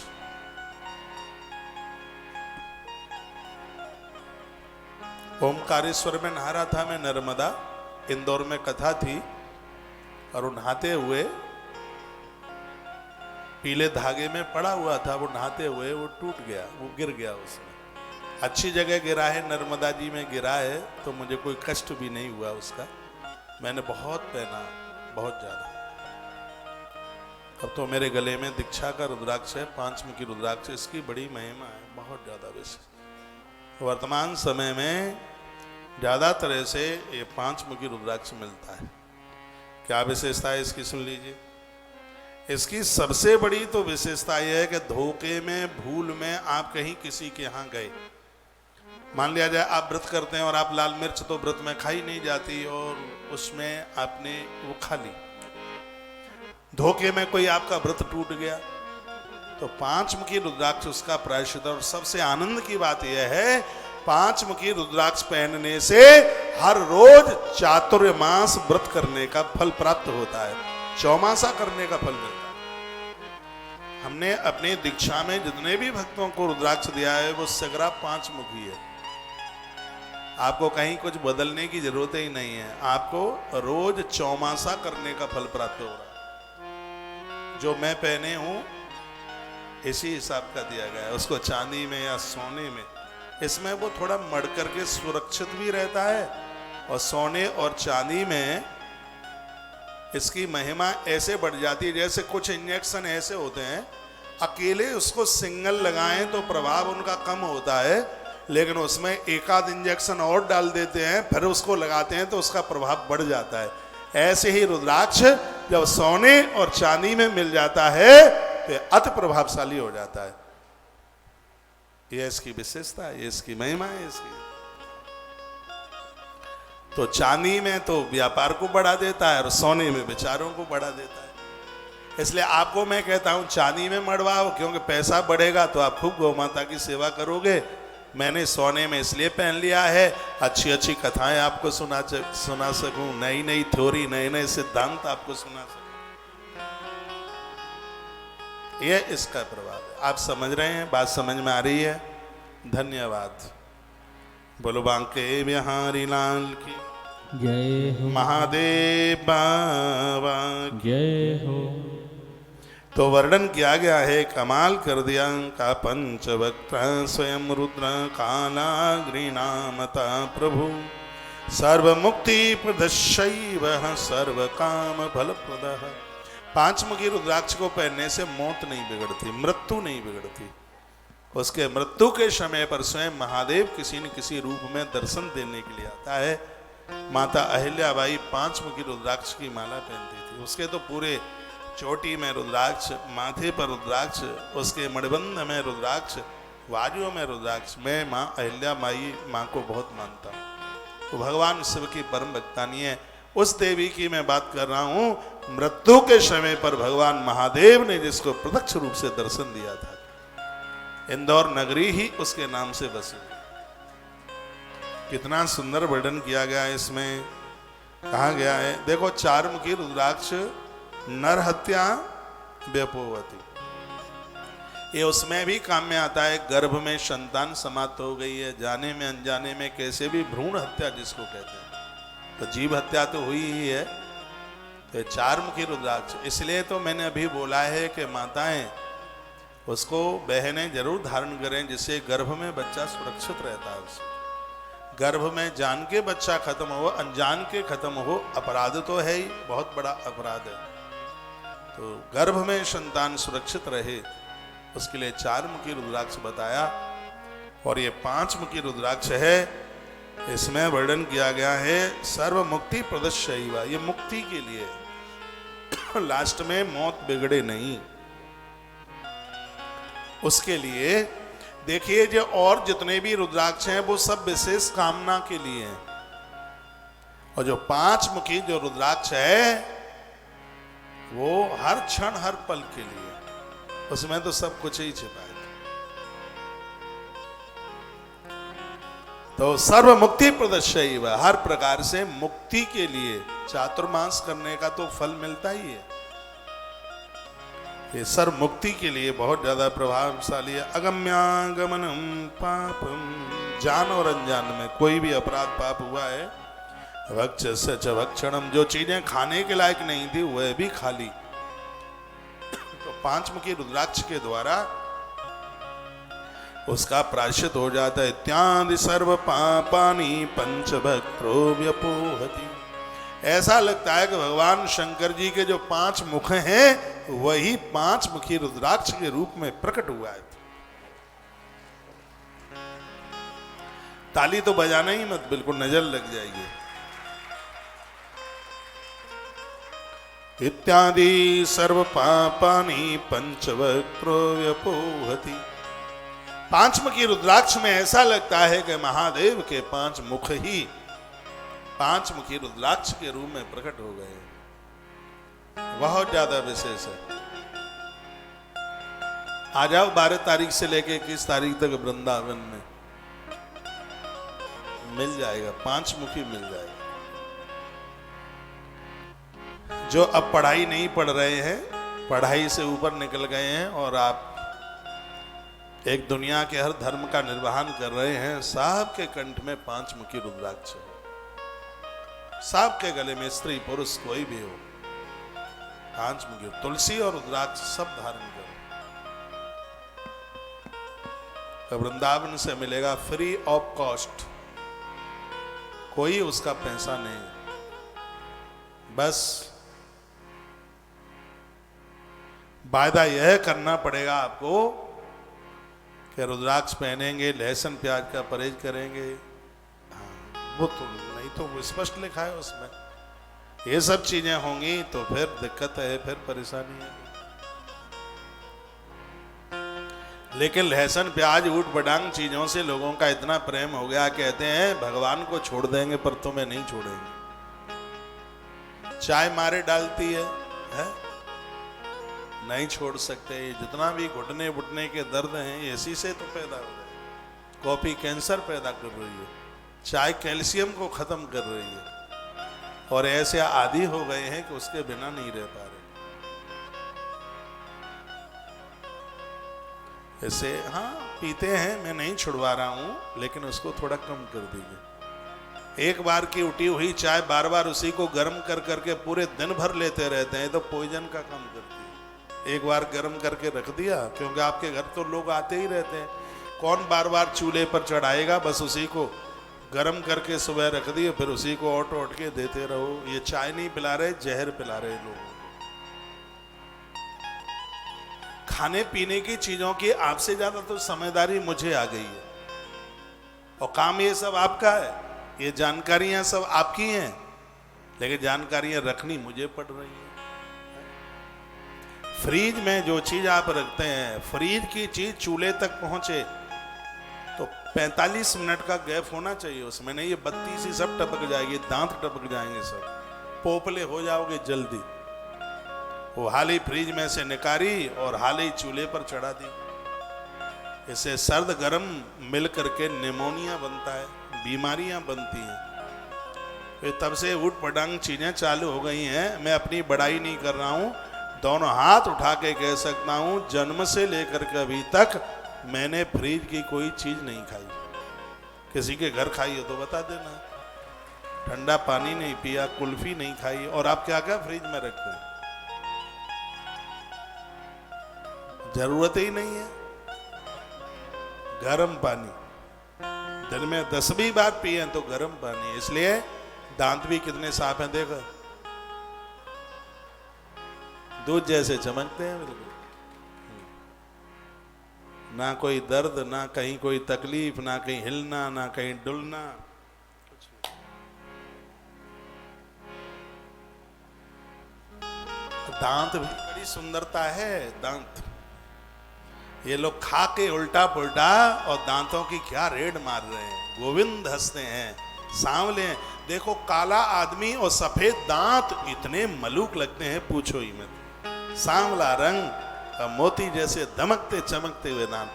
ओमकारेश्वर में नहा रहा था मैं, नर्मदा, इंदौर में कथा थी, और वो नहाते हुए पीले धागे में पड़ा हुआ था, वो नहाते हुए वो टूट गया, वो गिर गया। उसमें अच्छी जगह गिरा है, नर्मदा जी में गिरा है, तो मुझे कोई कष्ट भी नहीं हुआ उसका। मैंने बहुत पहना, बहुत ज्यादा। अब तो मेरे गले में दीक्षा का रुद्राक्ष है, 5 मुखी रुद्राक्ष। इसकी बड़ी महिमा है, बहुत ज्यादा विशेष। वर्तमान समय में ज्यादा तरह से ये 5 मुखी रुद्राक्ष मिलता है। क्या विशेषता है इसकी, सुन लीजिए। इसकी सबसे बड़ी तो विशेषता यह है कि धोखे में, भूल में आप कहीं किसी के यहाँ गए, मान लिया जाए आप व्रत करते हैं और आप लाल मिर्च तो व्रत में खाई नहीं जाती, और उसमें आपने वो खा ली, धोखे में कोई आपका व्रत टूट गया, तो 5 मुखी रुद्राक्ष उसका प्रायश्चित। और सबसे आनंद की बात यह है, 5 मुखी रुद्राक्ष पहनने से हर रोज चातुर्मास व्रत करने का फल प्राप्त होता है, चौमासा करने का फल मिलता है। हमने अपनी दीक्षा में जितने भी भक्तों को रुद्राक्ष दिया है वो सगरा 5 मुखी है। आपको कहीं कुछ बदलने की जरूरत ही नहीं है, आपको रोज चौमासा करने का फल प्राप्त हो रहा है। जो मैं पहने हूं इसी हिसाब का दिया गया है, उसको चांदी में या सोने में, इसमें वो थोड़ा मड़ करके सुरक्षित भी रहता है, और सोने और चांदी में इसकी महिमा ऐसे बढ़ जाती है। जैसे कुछ इंजेक्शन ऐसे होते हैं, अकेले उसको सिंगल लगाएं तो प्रभाव उनका कम होता है, लेकिन उसमें एक आध इंजेक्शन और डाल देते हैं, फिर उसको लगाते हैं तो उसका प्रभाव बढ़ जाता है। ऐसे ही रुद्राक्ष जब सोने और चांदी में मिल जाता है तो अति प्रभावशाली हो जाता है। यह इसकी विशेषता है, ये इसकी महिमा है इसकी। तो चांदी में तो व्यापार को बढ़ा देता है और सोने में विचारों को बढ़ा देता है। इसलिए आपको मैं कहता हूं चांदी में मड़वाओ, क्योंकि पैसा बढ़ेगा तो आप खूब गौ माता की सेवा करोगे। मैंने सोने में इसलिए पहन लिया है, अच्छी अच्छी कथाएं आपको सुना सकूं, नई नई थ्योरी, नए नए सिद्धांत आपको सुना सकूं। यह इसका प्रभाव है। आप समझ रहे हैं, बात समझ में आ रही है? धन्यवाद। बोलो बांके बिहारी लाल की जय हो, महादेव बाबा जय हो। तो वर्णन किया गया है, कमाल कर दिया का पंचवक्त्र स्वयं रुद्र कालाग्निनामता प्रभु सर्व मुक्ति प्रदशैव सर्व काम फल प्रद। 5 मुखी रुद्राक्ष को पहनने से मौत नहीं बिगड़ती, मृत्यु नहीं बिगड़ती। उसके मृत्यु के समय पर स्वयं महादेव किसी न किसी रूप में दर्शन देने के लिए आता है। माता अहिल्याबाई 5 मुखी रुद्राक्ष की माला पहनती थी। उसके तो पूरे चोटी में रुद्राक्ष, माथे पर रुद्राक्ष, उसके मणिबंध में रुद्राक्ष, वाजुओं में रुद्राक्ष। मैं माँ अहिल्याबाई माँ को बहुत मानता हूँ, वो भगवान शिव की परम भक्तानी है। उस देवी की मैं बात कर रहा हूँ, मृत्यु के समय पर भगवान महादेव ने जिसको प्रत्यक्ष रूप से दर्शन दिया था। इंदौर नगरी ही उसके नाम से बसी। कितना सुंदर वर्णन किया गया है इसमें। कहा गया है, देखो 4 मुखी रुद्राक्ष नर हत्या व्यपोवती, ये उसमें भी काम में आता है। गर्भ में संतान समाप्त हो गई है, जाने में अनजाने में कैसे भी भ्रूण हत्या जिसको कहते हैं, तो जीव हत्या तो हुई ही है। तो 4 मुखी रुद्राक्ष, इसलिए तो मैंने अभी बोला है कि माताएं उसको, बहनें जरूर धारण करें, जिससे गर्भ में बच्चा सुरक्षित रहता है। उससे गर्भ में जान के बच्चा खत्म हो, अनजान के खत्म हो, अपराध तो है ही, बहुत बड़ा अपराध है। तो गर्भ में संतान सुरक्षित रहे, उसके लिए 4 मुखी रुद्राक्ष बताया। और ये 5 मुखी रुद्राक्ष है, इसमें वर्णन किया गया है सर्व मुक्ति प्रदशैव, ये मुक्ति के लिए, लास्ट में मौत बिगड़े नहीं, उसके लिए। देखिए जो और जितने भी रुद्राक्ष हैं वो सब विशेष कामना के लिए हैं, और जो 5 मुखी जो रुद्राक्ष है वो हर क्षण हर पल के लिए, उसमें तो सब कुछ ही छिपा है। तो सर्व मुक्ति प्रदशैव, हर प्रकार से मुक्ति के लिए, चातुर्मास करने का तो फल मिलता ही है, ये सर्व मुक्ति के लिए बहुत ज्यादा प्रभावशाली है। अगम्यागमनम पापम, जान और अनजान में कोई भी अपराध पाप हुआ है, भक्षस्य च भक्षणम, जो चीजें खाने के लायक नहीं थी वह भी खा ली, तो 5 मुखी रुद्राक्ष के द्वारा उसका प्रायश्चित हो जाता है। इत्यादि सर्व पापानि पंचभक्त्रो व्यपोहति, ऐसा लगता है कि भगवान शंकर जी के जो 5 मुख हैं वही 5 मुखी रुद्राक्ष के रूप में प्रकट हुआ है। ताली तो बजाना ही मत, बिल्कुल नजर लग जाएगी। इत्यादि सर्व पापानि पंचवक्त्रो व्यपोहति, 5 मुखी रुद्राक्ष में ऐसा लगता है कि महादेव के 5 मुख ही 5 मुखी रुद्राक्ष के रूप में प्रकट हो गए, बहुत ज्यादा विशेष है। आ जाओ 12 तारीख से लेके 21 तारीख तक वृंदावन में मिल जाएगा, 5 मुखी मिल जाएगा। जो अब पढ़ाई नहीं पढ़ रहे हैं, पढ़ाई से ऊपर निकल गए हैं और आप एक दुनिया के हर धर्म का निर्वहन कर रहे हैं, सबके कंठ में 5 मुखी रुद्राक्ष है, सबके गले में, स्त्री पुरुष कोई भी हो, 5 मुखी तुलसी और रुद्राक्ष सब धारण करो। तो वृंदावन से मिलेगा फ्री ऑफ कॉस्ट, कोई उसका पैसा नहीं, बस वायदा यह करना पड़ेगा आपको कि रुद्राक्ष पहनेंगे, लहसुन प्याज का परहेज करेंगे। हाँ, वो तो नहीं, तो वो स्पष्ट लिखा है उसमें, ये सब चीजें होंगी तो फिर दिक्कत है, फिर परेशानी है। लेकिन लहसुन प्याज ऊट बडांग चीजों से लोगों का इतना प्रेम हो गया, कहते हैं भगवान को छोड़ देंगे पर तुम्हें नहीं छोड़ेंगे। चाय मारे डालती है? नहीं छोड़ सकते। जितना भी घुटने बुटने के दर्द हैं इसी से तो पैदा हो गए। कॉफी कैंसर पैदा कर रही है, चाय कैल्शियम को खत्म कर रही है, और ऐसे आदी हो गए हैं कि उसके बिना नहीं रह पा रहे। ऐसे हाँ पीते हैं, मैं नहीं छुड़वा रहा हूं, लेकिन उसको थोड़ा कम कर दीजिए। एक बार की उठी हुई चाय बार बार उसी को गर्म कर करके पूरे दिन भर लेते रहते हैं तो पॉइजन का काम करती है। एक बार गर्म करके रख दिया, क्योंकि आपके घर तो लोग आते ही रहते हैं, कौन बार बार चूल्हे पर चढ़ाएगा, बस उसी को गर्म करके सुबह रख दिए, फिर उसी को ओट ओट के देते रहो। ये चाय नहीं पिला रहे, जहर पिला रहे लोगों को। खाने पीने की चीजों की आपसे ज्यादा तो समझदारी मुझे आ गई है, और काम ये सब आपका है, ये जानकारियां सब आपकी हैं, लेकिन जानकारियां रखनी मुझे पड़ रही है। फ्रीज में जो चीज आप रखते हैं, फ्रीज की चीज चूल्हे तक पहुंचे तो 45 मिनट का गैप होना चाहिए उसमें, नहीं ये बत्ती सी सब टपक जाएगी, दांत टपक जाएंगे, सब पोपले हो जाओगे जल्दी। वो हाल ही फ्रीज में से निकाली और हाल ही चूल्हे पर चढ़ा दी। इससे सर्द गर्म मिल करके निमोनिया बनता है, बीमारियां बनती हैं। तो तब से उठ पटांग चीजें चालू हो गई हैं। मैं अपनी बड़ाई नहीं कर रहा हूं, दोनों हाथ उठा के कह सकता हूं, जन्म से लेकर के अभी तक मैंने फ्रीज की कोई चीज नहीं खाई। किसी के घर खाई हो तो बता देना। ठंडा पानी नहीं पिया, कुल्फी नहीं खाई, और आप क्या क्या फ्रिज में रखते हैं? जरूरत ही नहीं है। गर्म पानी दिन में 10 भी बार पिए तो गर्म पानी, इसलिए दांत भी कितने साफ हैं देखो, दूध जैसे चमकते हैं बिल्कुल। ना कोई दर्द, ना कहीं कोई तकलीफ, ना कहीं हिलना, ना कहीं डुलना। दांत भी बड़ी सुंदरता है। दांत ये लोग खा के उल्टा पुल्टा और दांतों की क्या रेड मार रहे हैं। गोविंद हंसते हैं, सांवले हैं। देखो काला आदमी और सफेद दांत इतने मलूक लगते हैं, पूछो ही मत। सांवला रंग और मोती जैसे दमकते चमकते हुए दांत।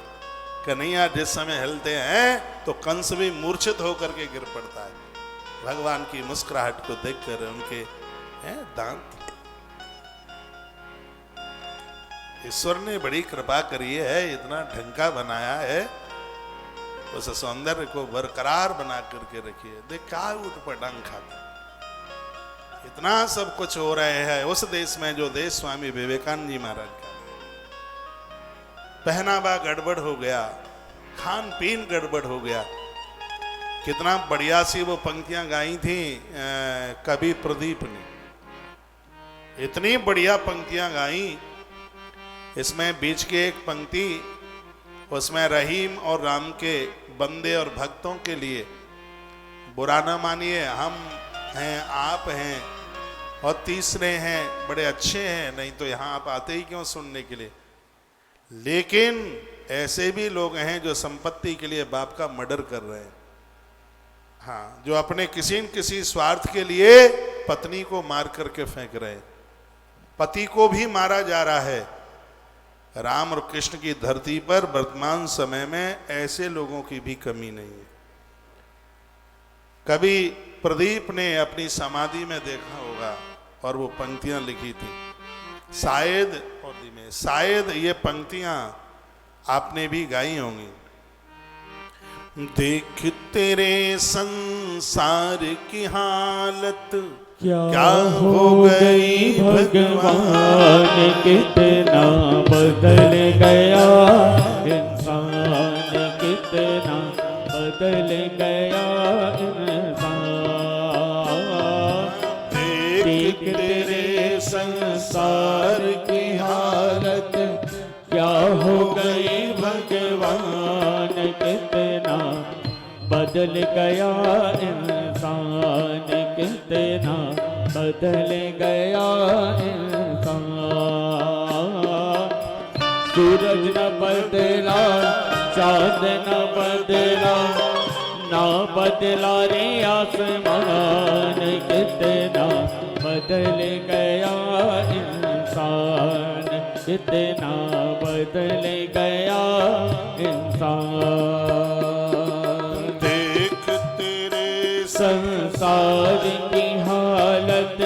कन्हैया जिस समय हिलते हैं तो कंस भी मूर्छित होकर के गिर पड़ता है। भगवान की मुस्कुराहट को देखकर उनके दांत। ईश्वर ने बड़ी कृपा करी है, इतना ढंका बनाया है, उस सौंदर्य को बरकरार बना करके रखिए। देख क्या उठ पटांग खाते, इतना सब कुछ हो रहे हैं उस देश में जो देश स्वामी विवेकानंद जी महाराज का। पहनावा गड़बड़ हो गया, खान पीन गड़बड़ हो गया। कितना बढ़िया सी वो पंक्तियां गाई थी कवि प्रदीप ने, इतनी बढ़िया पंक्तियां गाई। इसमें बीच की एक पंक्ति, उसमें रहीम और राम के बंदे और भक्तों के लिए, बुरा ना मानिए, हम हैं, आप हैं और तीसरे हैं, बड़े अच्छे हैं, नहीं तो यहाँ आप आते ही क्यों सुनने के लिए। लेकिन ऐसे भी लोग हैं जो संपत्ति के लिए बाप का मर्डर कर रहे हैं। हाँ, जो अपने किसी न किसी स्वार्थ के लिए पत्नी को मार करके फेंक रहे हैं, पति को भी मारा जा रहा है। राम और कृष्ण की धरती पर वर्तमान समय में ऐसे लोगों की भी कमी नहीं है। कभी प्रदीप ने अपनी समाधि में देखा होगा और वो पंक्तियां लिखी थी, शायद ये पंक्तियां आपने भी गाई होंगी। देख तेरे संसार की हालत क्या हो गई भगवान, कितना बदल गया इंसान, कितना बदल गया इंसान। देख तेरे संसार की हालत क्या हो गई भगवान, कितना बदल गया इंसान, कितना बदल गया इंसान। सूरज न बदला, चांद न बदला, ना बदला रे आसमान, कितना बदल गया इंसान, कितना बदल गया इंसान। संसार की हालत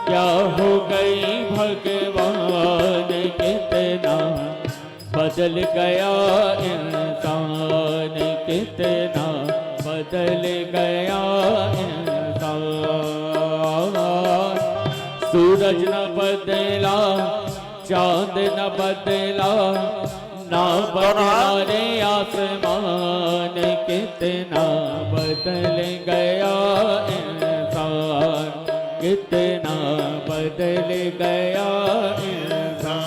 क्या हो गई भगवान, कितना बदल गया इंसान, कितना बदल गया इंसान। सूरज न बदला, चांद न बदला, ना बदला रे आसमान, कितना बदल गया इंसान, कितना बदल गया इंसान।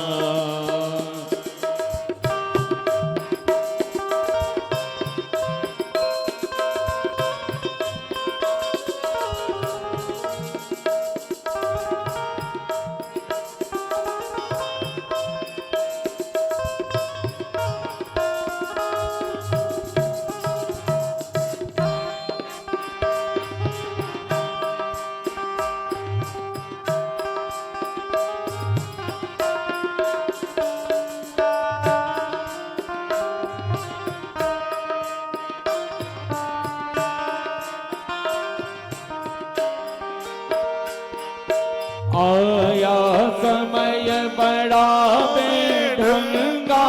आया समय बड़ा बेढंगा,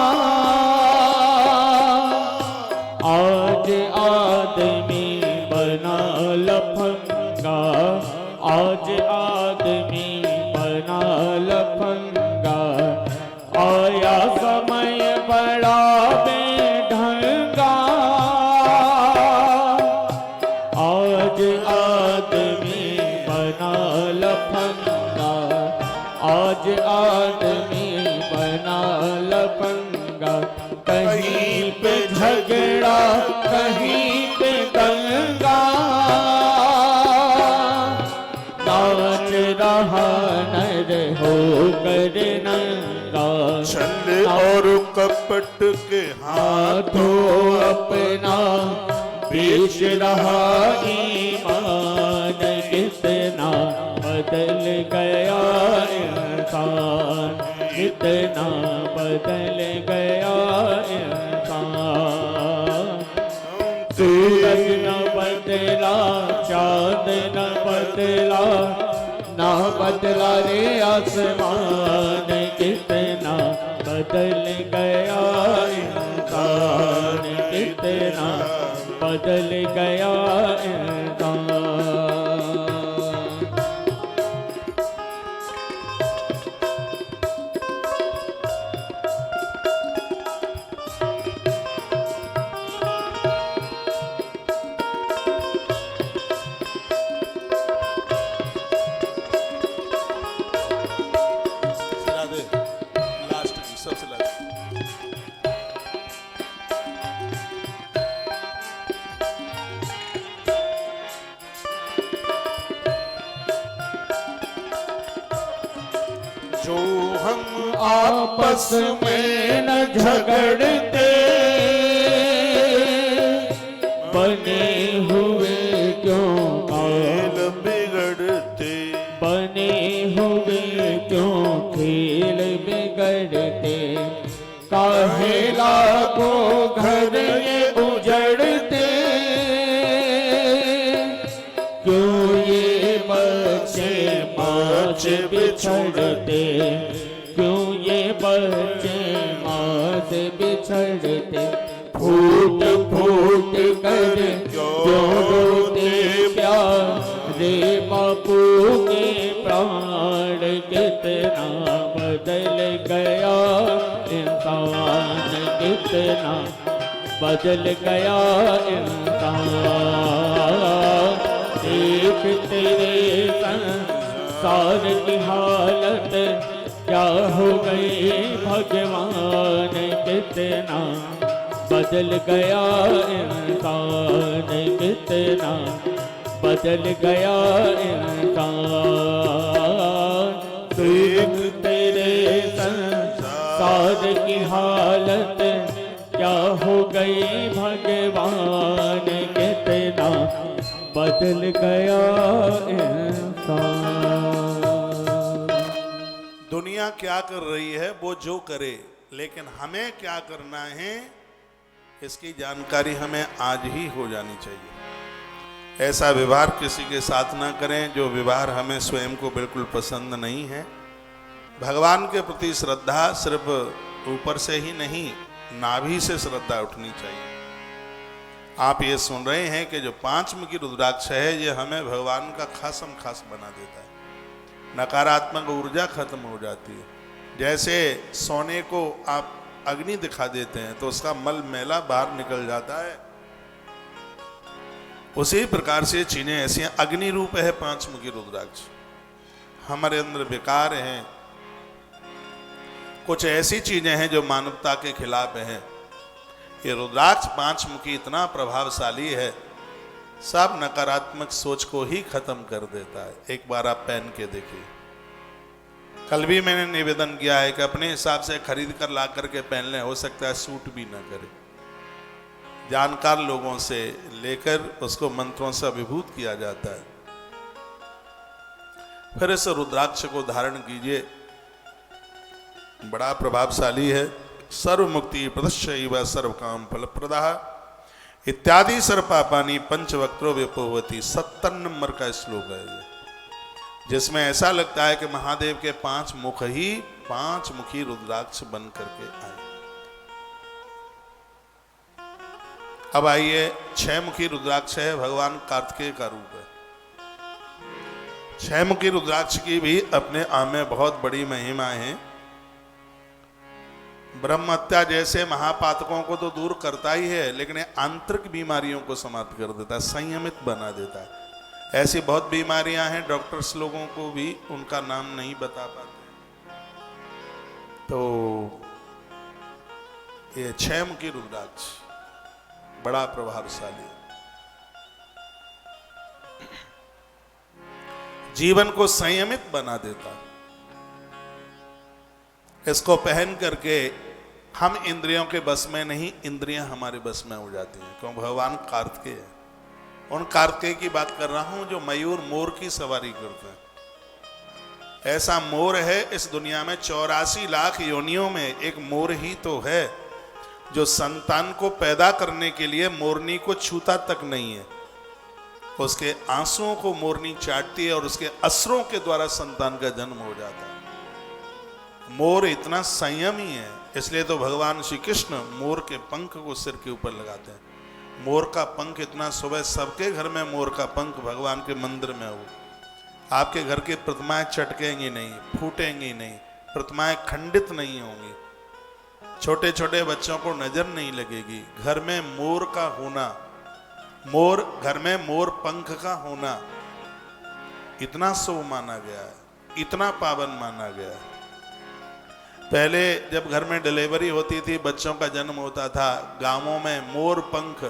आज आदमी बना लफंगा। लफंगा, आज आदमी बना लफंगा। आया समय बड़ा बेढंगा, आज आदमी बना लफंगा, आज आदमी बना लफंगा। कहीं पे झगड़ा कहीं पे दंगा, नाच रहा नर होकर नंगा। छल और कपट के हाथों अपना बेच रहा ईमान, कितना बदल गया इंसान, कितना बदल गया इंसान। सूरज न बदला, चांद न बदला, ना बदला रे आसमान, कितना बदल गया इंसान, कितना बदल गया इंसान। लास्ट की सबसे लास्ट। जो हम आपस में न झगड़ते, बने हुए क्यों खेल बिगड़ते, बने हुए क्यों खेल बिगड़ते। काहे लाखों घर ये उजड़ते, क्यों ये बच्चे माँ से बिछड़ते, क्यों ये बच्चे माँ से बिछड़ते। फूट फूट कर क्यों रोते प्यारे बापू के प्राण, कितना बदल गया इंसान, कितना बदल गया इंसान। देख तेरे संसार की हालत क्या हो गई भगवान, कितना बदल गया इंसान, कितना बदल गया इंसान। देख तेरे संसार की हालत क्या हो गई भगवान, कितना बदल गया इंसान। दुनिया क्या कर रही है वो जो करे, लेकिन हमें क्या करना है इसकी जानकारी हमें आज ही हो जानी चाहिए। ऐसा व्यवहार किसी के साथ ना करें जो व्यवहार हमें स्वयं को बिल्कुल पसंद नहीं है। भगवान के प्रति श्रद्धा सिर्फ ऊपर से ही नहीं, नाभि से श्रद्धा उठनी चाहिए। आप ये सुन रहे हैं कि जो पांचमुखी रुद्राक्ष है ये हमें भगवान का खासम खास बना देता है। नकारात्मक ऊर्जा खत्म हो जाती है। जैसे सोने को आप अग्नि दिखा देते हैं तो उसका मल मैला बाहर निकल जाता है, उसी प्रकार से चीजें ऐसी हैं। अग्नि रूप है पांचमुखी रुद्राक्ष, हमारे अंदर विकार हैं, कुछ ऐसी चीजें हैं जो मानवता के खिलाफ हैं। ये रुद्राक्ष पांचमुखी इतना प्रभावशाली है, सब नकारात्मक सोच को ही खत्म कर देता है। एक बार आप पहन के देखिए। कल भी मैंने निवेदन किया है कि अपने हिसाब से खरीद कर ला करके पहन लें, हो सकता है सूट भी ना करे। जानकार लोगों से लेकर उसको मंत्रों से अभिभूत किया जाता है। फिर इस रुद्राक्ष को धारण कीजिए, बड़ा प्रभावशाली है। सर्व मुक्ति प्रदश्यैव सर्व काम फलप्रदा इत्यादि सर्वपापानि पंचवक्त्रो विपोहति। 70 नंबर का श्लोक है ये, जिसमें ऐसा लगता है कि महादेव के 5 मुख ही 5 मुखी रुद्राक्ष बन करके आए। अब आइए 6 मुखी रुद्राक्ष है, भगवान कार्तिकेय का रूप है। छह मुखी रुद्राक्ष की भी अपने आप में बहुत बड़ी महिमा है। ब्रह्म हत्या जैसे महापातकों को तो दूर करता ही है, लेकिन ये आंतरिक बीमारियों को समाप्त कर देता है, संयमित बना देता है। ऐसी बहुत बीमारियां हैं, डॉक्टर्स लोगों को भी उनका नाम नहीं बता पाते। तो ये छह मुखी रुद्राक्ष बड़ा प्रभावशाली, जीवन को संयमित बना देता। इसको पहन करके हम इंद्रियों के बस में नहीं, इंद्रियां हमारे बस में हो जाती हैं, क्यों भगवान कार्तिकेय है। उन कार्तिकेय की बात कर रहा हूं जो मयूर मोर की सवारी करते हैं। ऐसा मोर है इस दुनिया में, 84 लाख योनियों में एक मोर ही तो है जो संतान को पैदा करने के लिए मोरनी को छूता तक नहीं है। उसके आंसुओं को मोरनी चाटती है और उसके अश्रों के द्वारा संतान का जन्म हो जाता है। मोर इतना संयमी है, इसलिए तो भगवान श्री कृष्ण मोर के पंख को सिर के ऊपर लगाते हैं। मोर का पंख इतना सुबह सबके घर में मोर का पंख भगवान के मंदिर में हो। आपके घर की प्रतिमाएं चटकेंगी नहीं, फूटेंगी नहीं, प्रतिमाएं खंडित नहीं होंगी, छोटे छोटे बच्चों को नजर नहीं लगेगी। घर में मोर का होना, घर में मोर पंख का होना इतना शुभ माना गया है, इतना पावन माना गया है। पहले जब घर में डिलीवरी होती थी, बच्चों का जन्म होता था, गांवों में मोर पंख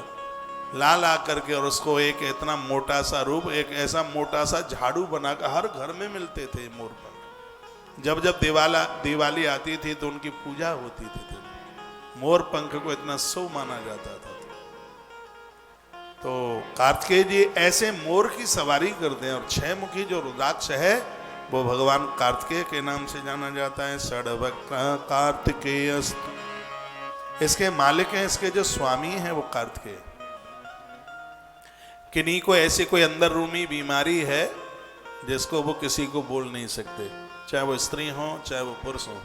ला ला करके और उसको एक इतना मोटा सा रूप, एक ऐसा मोटा सा झाड़ू बनाकर हर घर में मिलते थे मोर पंख। जब जब दिवाली आती थी तो उनकी पूजा होती थी। मोर पंख को इतना शुभ माना जाता था। तो कार्तिकेय जी ऐसे मोर की सवारी करते हैं। और छह मुखी जो रुद्राक्ष है वो भगवान कार्तिकेय के नाम से जाना जाता है। षडवक्त्र कार्तिकेय, इसके मालिक हैं, इसके जो स्वामी हैं वो कार्तिकेय। किन्हीं को ऐसी कोई अंदर रूमी बीमारी है जिसको वो किसी को बोल नहीं सकते, चाहे वो स्त्री हो चाहे वो पुरुष हो।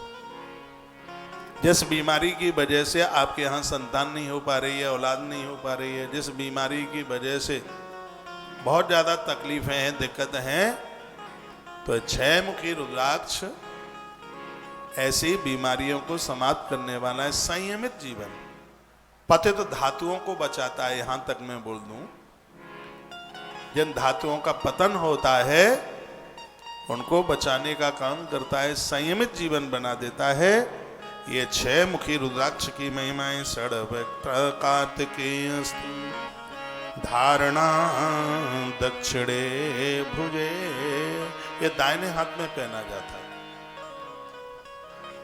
जिस बीमारी की वजह से आपके यहाँ संतान नहीं हो पा रही है, औलाद नहीं हो पा रही है, जिस बीमारी की वजह से बहुत ज़्यादा तकलीफें हैं, दिक्कत हैं, तो छह मुखी रुद्राक्ष ऐसी बीमारियों को समाप्त करने वाला है। संयमित जीवन, पतित धातुओं को बचाता है। यहां तक मैं बोल दूं, जिन धातुओं का पतन होता है उनको बचाने का काम करता है, संयमित जीवन बना देता है। ये छह मुखी रुद्राक्ष की महिमाएं। षडवक्त्र कार्तिकेयस्तु धारणा दक्षिणे भुजे, ये दाहिने हाथ में पहना जाता है,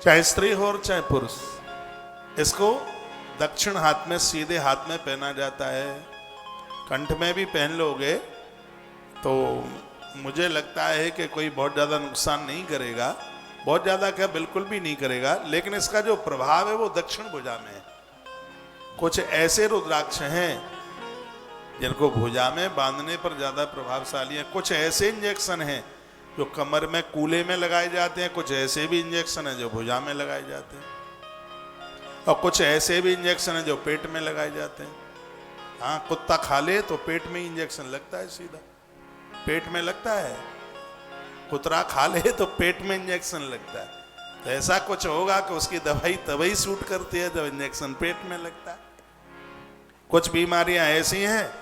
चाहे स्त्री हो और चाहे पुरुष। इसको दक्षिण हाथ में, सीधे हाथ में पहना जाता है। कंठ में भी पहन लोगे तो मुझे लगता है कि कोई बहुत ज़्यादा नुकसान नहीं करेगा, बहुत ज़्यादा क्या, बिल्कुल भी नहीं करेगा। लेकिन इसका जो प्रभाव है वो दक्षिण भुजा में है। कुछ ऐसे रुद्राक्ष हैं जिनको भुजा में बांधने पर ज़्यादा प्रभावशाली है। कुछ ऐसे इंजेक्शन हैं जो कमर में, कूले में लगाए जाते हैं। कुछ ऐसे भी इंजेक्शन हैं जो भुजा में लगाए जाते हैं, और कुछ ऐसे भी इंजेक्शन हैं जो पेट में लगाए जाते हैं। हाँ, कुत्ता खा ले तो पेट में इंजेक्शन लगता है, सीधा पेट में लगता है। कुतरा खा ले तो पेट में इंजेक्शन लगता है। तो ऐसा कुछ होगा कि उसकी दवाई तभी सूट करती है जब इंजेक्शन पेट में लगता है। कुछ बीमारियां ऐसी हैं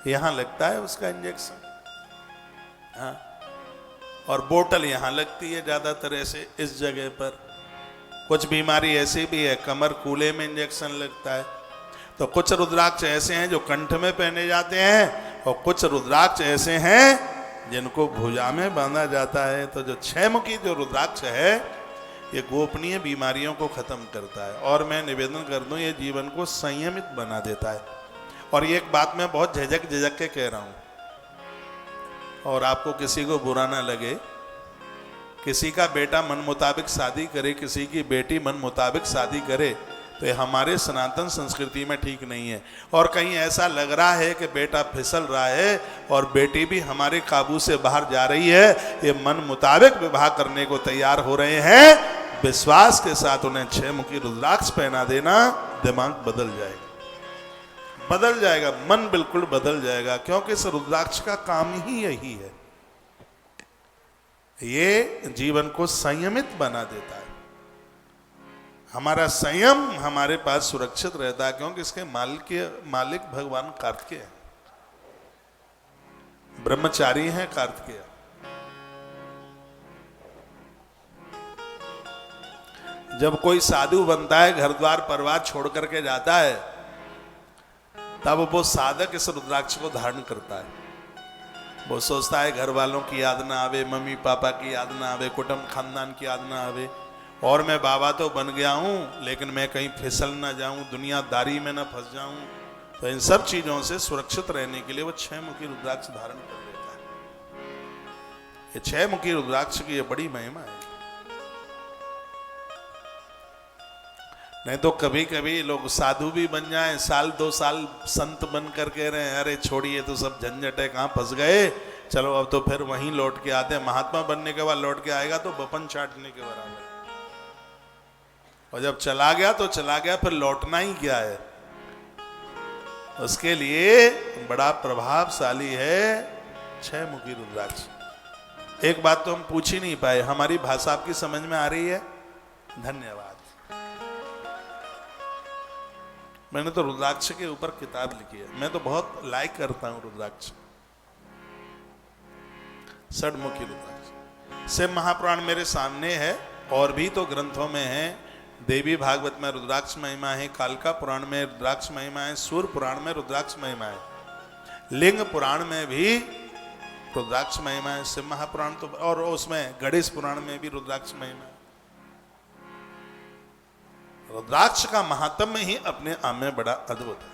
यहां लगता है उसका इंजेक्शन, हाँ, और बोतल यहां लगती है ज्यादातर ऐसे इस जगह पर। कुछ बीमारी ऐसी भी है कमर कूले में इंजेक्शन लगता है। तो कुछ रुद्राक्ष ऐसे हैं जो कंठ में पहने जाते हैं, और कुछ रुद्राक्ष ऐसे हैं जिनको भुजा में बांधा जाता है। तो जो छह मुखी जो रुद्राक्ष है ये गोपनीय बीमारियों को खत्म करता है। और मैं निवेदन कर दूं, ये जीवन को संयमित बना देता है। और ये एक बात मैं बहुत झिझक के कह रहा हूं, और आपको किसी को बुरा ना लगे, किसी का बेटा मन मुताबिक शादी करे, किसी की बेटी मन मुताबिक शादी करे, तो ये हमारे सनातन संस्कृति में ठीक नहीं है। और कहीं ऐसा लग रहा है कि बेटा फिसल रहा है और बेटी भी हमारे काबू से बाहर जा रही है, ये मन मुताबिक विवाह करने को तैयार हो रहे हैं, विश्वास के साथ उन्हें छह मुखी रुद्राक्ष पहना देना, दिमाग बदल जाएगा, बदल जाएगा, मन बिल्कुल बदल जाएगा। क्योंकि इस रुद्राक्ष का काम ही यही है। ये जीवन को संयमित बना देता है। हमारा संयम हमारे पास सुरक्षित रहता है, क्योंकि इसके मालिक भगवान कार्तिकेय है, ब्रह्मचारी हैं कार्तिकेय। जब कोई साधु बनता है, घर द्वार परिवार छोड़ करके जाता है, तब वो साधक इस रुद्राक्ष को धारण करता है। वो सोचता है घर वालों की याद ना आवे, मम्मी पापा की याद ना आवे, कुटुंब खानदान की याद ना आवे, और मैं बाबा तो बन गया हूं, लेकिन मैं कहीं फिसल ना जाऊं, दुनियादारी में ना फंस जाऊं। तो इन सब चीजों से सुरक्षित रहने के लिए वो 6 मुखी रुद्राक्ष धारण कर लेता है। ये 6 मुखी रुद्राक्ष की ये बड़ी महिमा है। नहीं तो कभी कभी लोग साधु भी बन जाएं, साल 2 साल संत बन कर कह रहे हैं अरे छोड़िए तो सब झंझट है, कहाँ फंस गए, चलो अब तो फिर वहीं लौट के आते हैं। महात्मा बनने के बाद लौट के आएगा तो बपन चाटने के बराबर, और जब चला गया तो चला गया, फिर लौटना ही क्या है। उसके लिए बड़ा प्रभावशाली है 6 मुखी रुद्राक्ष। एक बात तो हम पूछ ही नहीं पाए, हमारी भाषा आपकी समझ में आ रही है? धन्यवाद। मैंने तो रुद्राक्ष के ऊपर किताब लिखी है, मैं तो बहुत लाइक करता हूं रुद्राक्ष। षडमुखी रुद्राक्ष शिव महापुराण मेरे सामने है, और भी तो ग्रंथों में है। देवी भागवत में रुद्राक्ष महिमा है, कालका पुराण में रुद्राक्ष महिमा है, सूर्य पुराण में रुद्राक्ष महिमा है, लिंग पुराण में भी रुद्राक्ष महिमा है, शिव महापुराण तो, और उसमें गणेश पुराण में भी रुद्राक्ष महिमा है। रुद्राक्ष का महात्म्य ही अपने आप में बड़ा अद्भुत है।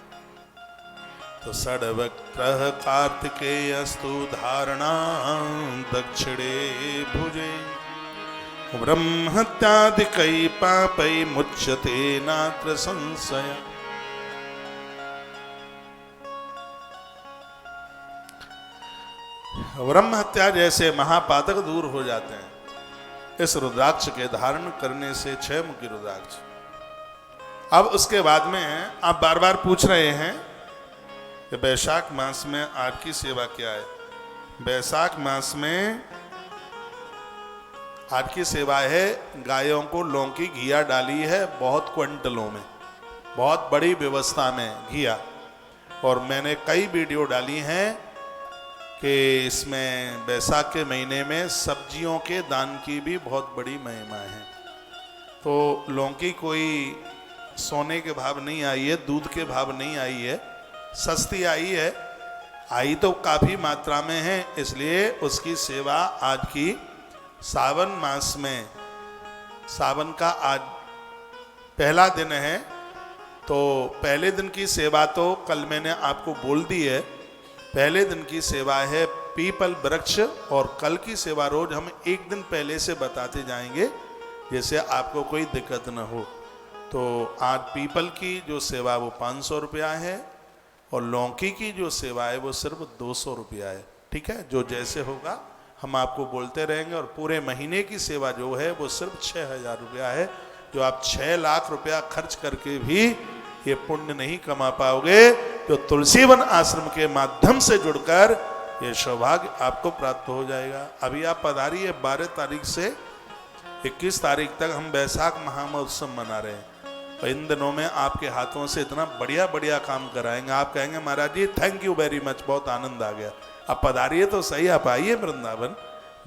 तो षड्वक्त्रः कार्तिकेयस्तु धारणा दक्षिणे भुजे ब्रह्मत्यादिकै पापै मुच्यते नात्र संशय। ब्रह्म हत्या जैसे महापातक दूर हो जाते हैं इस रुद्राक्ष के धारण करने से, 6 मुखी रुद्राक्ष। अब उसके बाद में आप बार बार पूछ रहे हैं कि वैशाख मास में आपकी सेवा क्या है। वैशाख मास में आपकी सेवा है, गायों को लौकी घिया डाली है, बहुत क्विंटलों में, बहुत बड़ी व्यवस्था में घिया। और मैंने कई वीडियो डाली हैं कि इसमें वैशाख के महीने में सब्जियों के दान की भी बहुत बड़ी महिमा है। तो लौकी कोई सोने के भाव नहीं आई है, दूध के भाव नहीं आई है, सस्ती आई है, आई तो काफ़ी मात्रा में है, इसलिए उसकी सेवा आज की सावन मास में, सावन का आज पहला दिन है, तो पहले दिन की सेवा तो कल मैंने आपको बोल दी है। पहले दिन की सेवा है पीपल वृक्ष, और कल की सेवा रोज हम एक दिन पहले से बताते जाएंगे, जैसे आपको कोई दिक्कत न हो। तो आज पीपल की जो सेवा वो 500 रुपया है, और लौकी की जो सेवा है वो सिर्फ 200 रुपया है। ठीक है, जो जैसे होगा हम आपको बोलते रहेंगे। और पूरे महीने की सेवा जो है वो सिर्फ 6000 रुपया है, जो आप 6 लाख रुपया खर्च करके भी ये पुण्य नहीं कमा पाओगे, जो तुलसीवन आश्रम के माध्यम से जुड़कर ये सौभाग्य आपको प्राप्त हो जाएगा। अभी आप पधारिए, 12 तारीख से 21 तारीख तक हम वैशाख महामहोत्सव मना रहे हैं, और इन दिनों में आपके हाथों से इतना बढ़िया बढ़िया काम कराएंगे, आप कहेंगे महाराज जी थैंक यू वेरी मच, बहुत आनंद आ गया। आप पधारिए तो सही, आप आइए वृंदावन,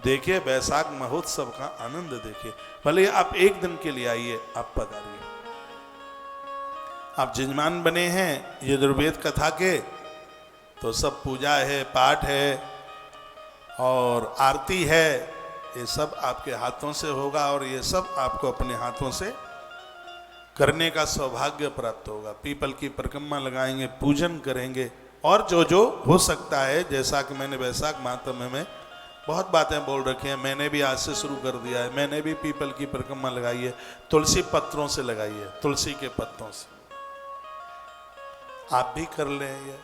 देखिए वैशाख महोत्सव का आनंद देखिए। भले आप एक दिन के लिए आइए, आप पधारिए। आप जजमान बने हैं यजुर्वेद कथा के, तो सब पूजा है, पाठ है और आरती है, ये सब आपके हाथों से होगा, और ये सब आपको अपने हाथों से करने का सौभाग्य प्राप्त होगा। पीपल की परिक्रमा लगाएंगे, पूजन करेंगे, और जो जो हो सकता है, जैसा कि मैंने वैशाख मातम में बहुत बातें बोल रखी हैं, मैंने भी आज से शुरू कर दिया है। मैंने भी पीपल की परिक्रमा लगाई है, तुलसी पत्रों से लगाई है, तुलसी के पत्तों से। आप भी कर लें ये।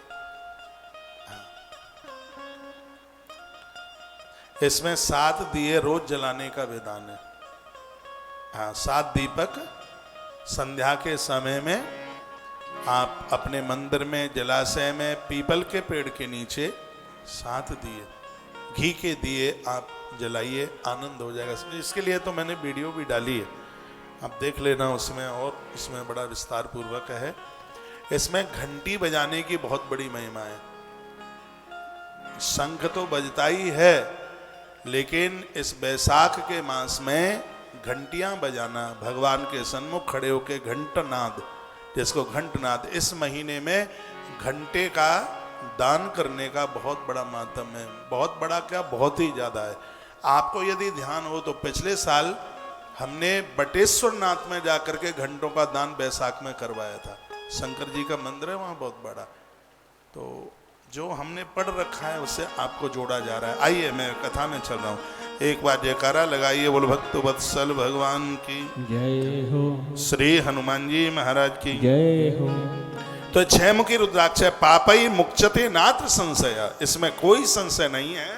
इसमें 7 दिए रोज जलाने का विधान है। हाँ, 7 दीपक संध्या के समय में आप अपने मंदिर में, जलाशय में, पीपल के पेड़ के नीचे 7 दिए, घी के दिए आप जलाइए, आनंद हो जाएगा। इसके लिए तो मैंने वीडियो भी डाली है, आप देख लेना उसमें, और इसमें बड़ा विस्तार पूर्वक है। इसमें घंटी बजाने की बहुत बड़ी महिमा है। शंख तो बजता ही है, लेकिन इस बैसाख के मास में घंटियां बजाना, भगवान के सन्मुख खड़े होके घंटनाद, जिसको घंटनाद, इस महीने में घंटे का दान करने का बहुत बड़ा माध्यम है। बहुत बड़ा क्या, बहुत ही ज्यादा है। आपको यदि ध्यान हो तो पिछले साल हमने बटेश्वर नाथ में जाकर के घंटों का दान बैसाख में करवाया था। शंकर जी का मंदिर है वहाँ बहुत बड़ा। तो जो हमने पढ़ रखा है उससे आपको जोड़ा जा रहा है। आइए मैं कथा में चल रहा हूँ। एक बार जयकारा लगाइए, बोल भक्त वत्सल भगवान की जय हो, श्री हनुमान जी महाराज की जय हो। तो 6 मुखी रुद्राक्ष है। पापई मुक्चते नात्र संशय, इसमें कोई संशय नहीं है।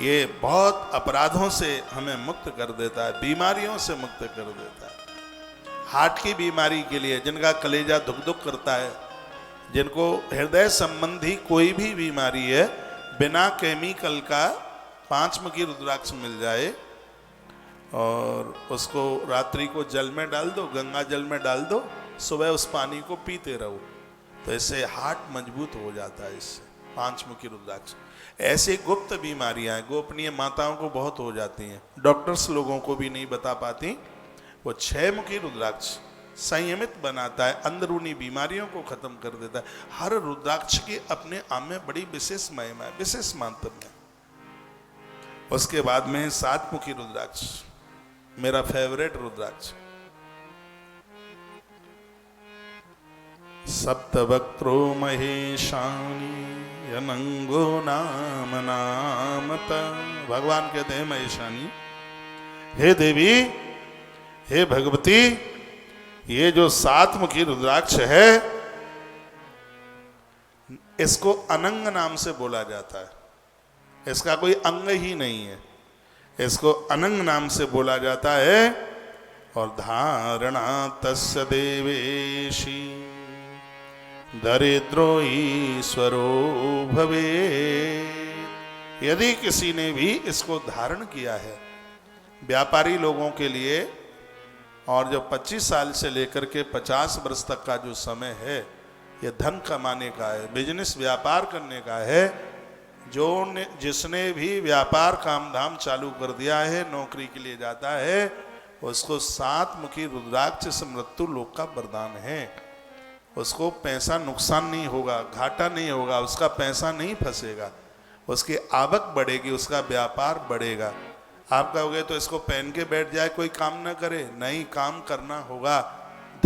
ये बहुत अपराधों से हमें मुक्त कर देता है, बीमारियों से मुक्त कर देता है। हार्ट की बीमारी के लिए, जिनका कलेजा धुक धुक करता है, जिनको हृदय संबंधी कोई भी बीमारी है, बिना केमिकल का 5 मुखी रुद्राक्ष मिल जाए और उसको रात्रि को जल में डाल दो, गंगा जल में डाल दो, सुबह उस पानी को पीते रहो, तो इससे हार्ट मजबूत हो जाता है। इससे 5 मुखी रुद्राक्ष। ऐसी गुप्त बीमारियां गोपनीय माताओं को बहुत हो जाती हैं, डॉक्टर्स लोगों को भी नहीं बता पाती। वो 6 मुखी रुद्राक्ष संयमित बनाता है, अंदरूनी बीमारियों को खत्म कर देता है। हर रुद्राक्ष की अपने आप में बड़ी विशेष महिमा है, विशेष माध्यम है। उसके बाद में 7 मुखी रुद्राक्ष, मेरा फेवरेट रुद्राक्ष। सप्तवक्त्रो महेशानी अनंगो नाम नामत। भगवान कहते हैं महेशानी, हे देवी, हे भगवती, ये जो 7 मुखी रुद्राक्ष है इसको अनंग नाम से बोला जाता है। इसका कोई अंग ही नहीं है, इसको अनंग नाम से बोला जाता है। और धारणा तस्य देवेशी दरिद्रो ईश्वरो भवे। यदि किसी ने भी इसको धारण किया है, व्यापारी लोगों के लिए, और जो 25 साल से लेकर के 50 वर्ष तक का जो समय है, ये धन कमाने का है, बिजनेस व्यापार करने का है। जिसने भी व्यापार काम धाम चालू कर दिया है, नौकरी के लिए जाता है, उसको 7 मुखी रुद्राक्ष से मृत्यु लोक का वरदान है। उसको पैसा नुकसान नहीं होगा, घाटा नहीं होगा, उसका पैसा नहीं फंसेगा, उसकी आवक बढ़ेगी, उसका व्यापार बढ़ेगा। आप कहोगे तो इसको पहन के बैठ जाए, कोई काम ना करे, नहीं, काम करना होगा,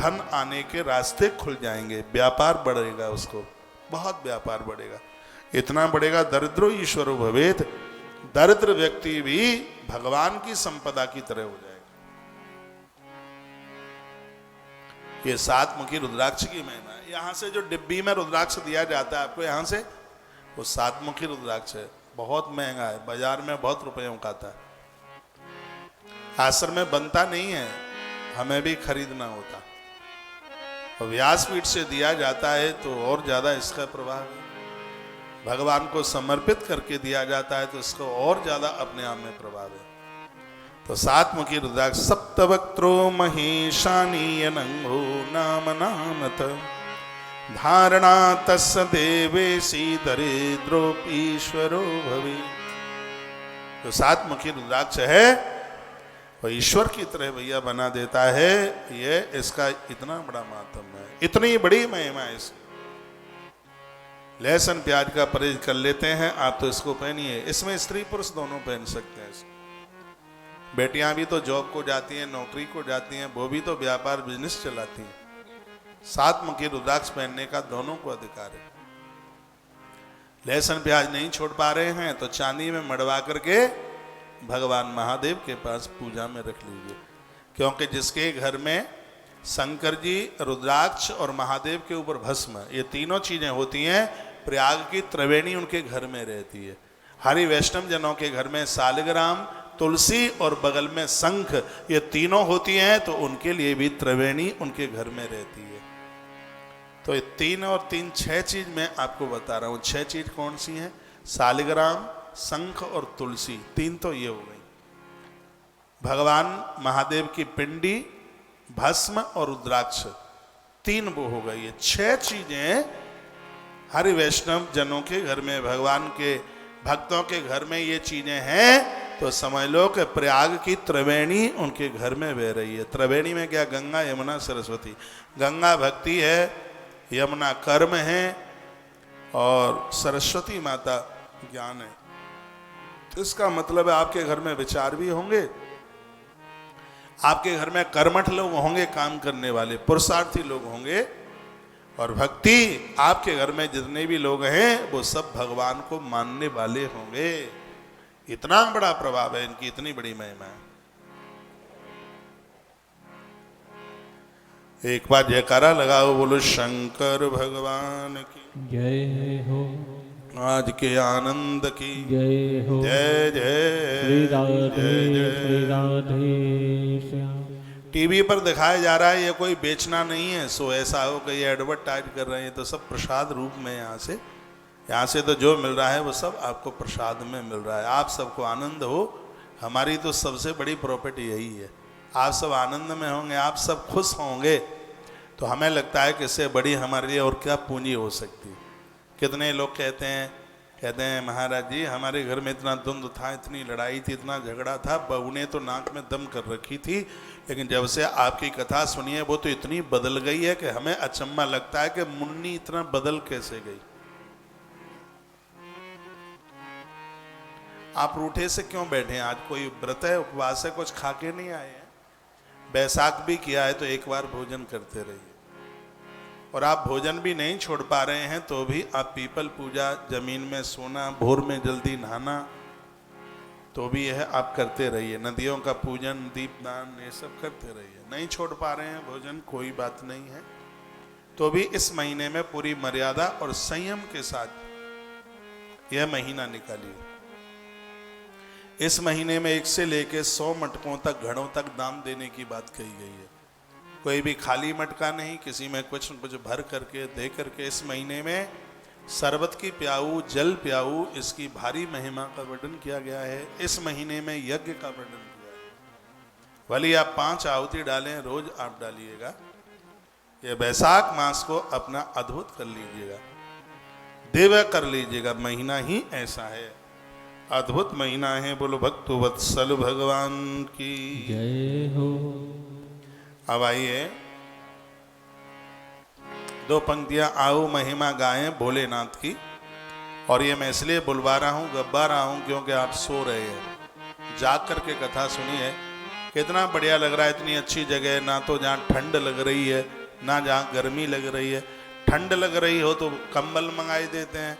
धन आने के रास्ते खुल जाएंगे, व्यापार बढ़ेगा, उसको बहुत व्यापार बढ़ेगा, इतना बढ़ेगा दरिद्रो ईश्वरो भवेत, दरिद्र व्यक्ति भी भगवान की संपदा की तरह हो जाएगा। ये 7 मुखी रुद्राक्ष की महिमा है। यहाँ से जो डिब्बी में रुद्राक्ष दिया जाता है आपको, यहाँ से, वो 7 मुखी रुद्राक्ष है। बहुत महंगा है, बाजार में बहुत रुपयों का आता है, आश्रम में बनता नहीं है, हमें भी खरीदना होता। और व्यासपीठ से दिया जाता है तो और ज्यादा इसका प्रभाव है। भगवान को समर्पित करके दिया जाता है तो इसको और ज्यादा अपने आप में प्रभाव है। तो 7 मुखी रुद्राक्ष। सप्तवक्त्रो महेशानी अनंगो नाम नामत, धारणा तस्य देवेशी दरिद्रो ईश्वरो भवे। तो 7 मुखी रुद्राक्ष है वो ईश्वर की तरह भैया बना देता है। ये इसका इतना बड़ा मातम है, इतनी बड़ी महिमा है इसकी। लहसुन प्याज का परहेज कर लेते हैं आप तो इसको पहनिए। इसमें स्त्री पुरुष दोनों पहन सकते हैं। बेटियां भी तो जॉब को जाती हैं, नौकरी को जाती हैं, वो भी तो व्यापार बिजनेस चलाती हैं। 7 मुखी रुद्राक्ष पहनने का दोनों को अधिकार है। लहसुन प्याज नहीं छोड़ पा रहे हैं तो चांदी में मड़वा करके भगवान महादेव के पास पूजा में रख लीजिए, क्योंकि जिसके घर में शंकर जी, रुद्राक्ष और महादेव के ऊपर भस्म, ये तीनों चीजें होती हैं, प्रयाग की त्रिवेणी उनके घर में रहती है। हरि वैष्णव जनों के घर में सालग्राम, तुलसी और बगल में शंख, ये तीनों होती हैं, तो उनके लिए भी त्रिवेणी उनके घर में रहती है। तो ये 3 और 3 6 चीज मैं आपको बता रहा हूँ। 6 चीज कौन सी हैं? सालग्राम, शंख और तुलसी, 3 तो ये हो गई। भगवान महादेव की पिंडी, भस्म और रुद्राक्ष, 3 वो हो गई है। 6 चीजें हरि वैष्णव जनों के घर में, भगवान के भक्तों के घर में ये चीजें हैं तो समझ लो कि प्रयाग की त्रिवेणी उनके घर में बह रही है। त्रिवेणी में क्या? गंगा, यमुना, सरस्वती। गंगा भक्ति है, यमुना कर्म है और सरस्वती माता ज्ञान है। तो इसका मतलब है आपके घर में विचार भी होंगे, आपके घर में कर्मठ लोग होंगे, काम करने वाले पुरुषार्थी लोग होंगे, और भक्ति आपके घर में जितने भी लोग हैं वो सब भगवान को मानने वाले होंगे। इतना बड़ा प्रभाव है इनकी, इतनी बड़ी महिमा है। एक बार जयकारा लगाओ, बोलो शंकर भगवान की जय हो, आज के आनंद की जय हो, जय जय श्री राधे जय जय। श्री राधे श्याम। टीवी पर दिखाया जा रहा है, ये कोई बेचना नहीं है सो ऐसा हो कि ये एडवर्टाइज कर रहे हैं, तो सब प्रसाद रूप में यहाँ से तो जो मिल रहा है वो सब आपको प्रसाद में मिल रहा है। आप सबको आनंद हो, हमारी तो सबसे बड़ी प्रॉपर्टी यही है। आप सब आनंद में होंगे, आप सब खुश होंगे तो हमें लगता है कि इससे बड़ी हमारे लिए और क्या पूंजी हो सकती है। कितने लोग कहते हैं महाराज जी हमारे घर में इतना द्वंद्व था, इतनी लड़ाई थी, इतना झगड़ा था, बहू ने तो नाक में दम कर रखी थी, लेकिन जब से आपकी कथा सुनी है वो तो इतनी बदल गई है कि हमें अचंभा लगता है कि मुन्नी इतना बदल कैसे गई। आप रूठे से क्यों बैठे हैं? आज कोई व्रत है, उपवास है, कुछ खा के नहीं आए हैं? बैसाख भी किया है तो एक बार भोजन करते रहिए। और आप भोजन भी नहीं छोड़ पा रहे हैं तो भी आप पीपल पूजा, जमीन में सोना, भोर में जल्दी नहाना, तो भी यह आप करते रहिए। नदियों का पूजन, दीपदान, ये सब करते रहिए। नहीं छोड़ पा रहे हैं भोजन, कोई बात नहीं है, तो भी इस महीने में पूरी मर्यादा और संयम के साथ यह महीना निकालिए। इस महीने में 1 से लेकर 100 मटकों तक, घड़ों तक दान देने की बात कही गई है। कोई भी खाली मटका नहीं, किसी में कुछ न कुछ भर करके दे करके। इस महीने में शरबत की प्याऊ, जल प्याऊ, इसकी भारी महिमा का वर्णन किया गया है। इस महीने में यज्ञ का वर्णन किया है। भले आप 5 आहुति डालें, रोज आप डालिएगा। ये वैशाख मास को अपना अद्भुत कर लीजिएगा, दिव्य कर लीजिएगा। महीना ही ऐसा है, अद्भुत महीना है। बोलो भक्तवत्सल भगवान की जय हो। अब आइए 2 पंक्तियां आओ महिमा गाएं भोलेनाथ की। और ये मैं इसलिए बुलवा रहा हूं, गब्बा रहा हूं, क्योंकि आप सो रहे हैं। जाग करके कथा सुनिए, कितना बढ़िया लग रहा है। इतनी अच्छी जगह है, ना तो जहाँ ठंड लग रही है ना जहाँ गर्मी लग रही है। ठंड लग रही हो तो कंबल मंगाई देते हैं,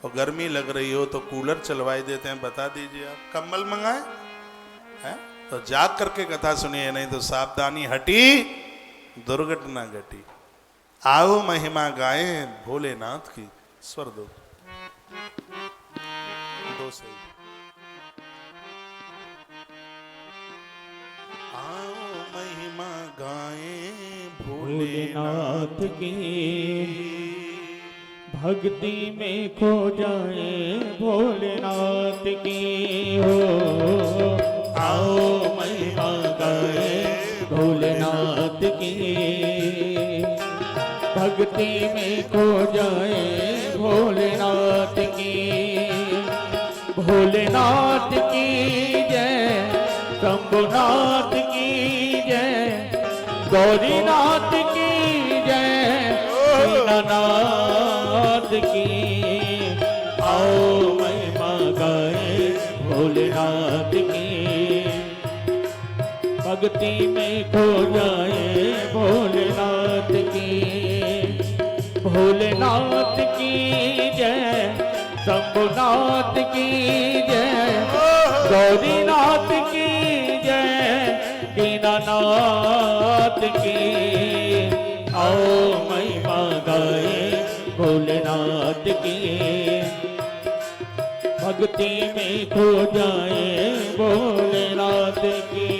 और गर्मी लग रही हो तो कूलर चलवाई देते हैं। बता दीजिए आप, कंबल मंगाए हैं? तो जाग करके कथा सुनिए, नहीं तो सावधानी हटी, दुर्घटना घटी। आओ महिमा गाएं भोलेनाथ की। स्वर दो सही। आओ महिमा गाएं भोलेनाथ की, भक्ति में खो जाए भोलेनाथ की हो। आओ महिमा गाए भोलेनाथ की, भक्ति में खो जाए भोलेनाथ की। भोलेनाथ की जय, शंभुनाथ की जय, गौरीनाथ की जय, दीनानाथ की। आओ महिमा गाए भोलेनाथ की, भक्ति में खो जाए भोलेनाथ की। भोलेनाथ की जय, शंभुनाथ की जय, गौरीनाथ की जय, दीनानाथ की। आओ महिमा गाए भोलेनाथ की, भक्ति में खो जाए भोलेनाथ की।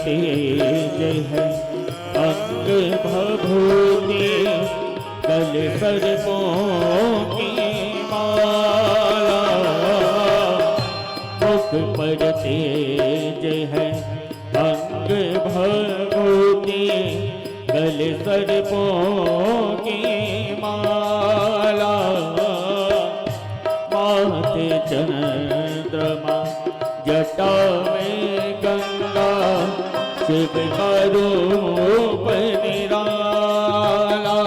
तेज है अंग भभूति गले सर्पों की माला। मुख पर तेज है अंग भभूति गले सर्पों की माला। माथे चंद्रमा जटा में गंगा शिव का रूप निराला।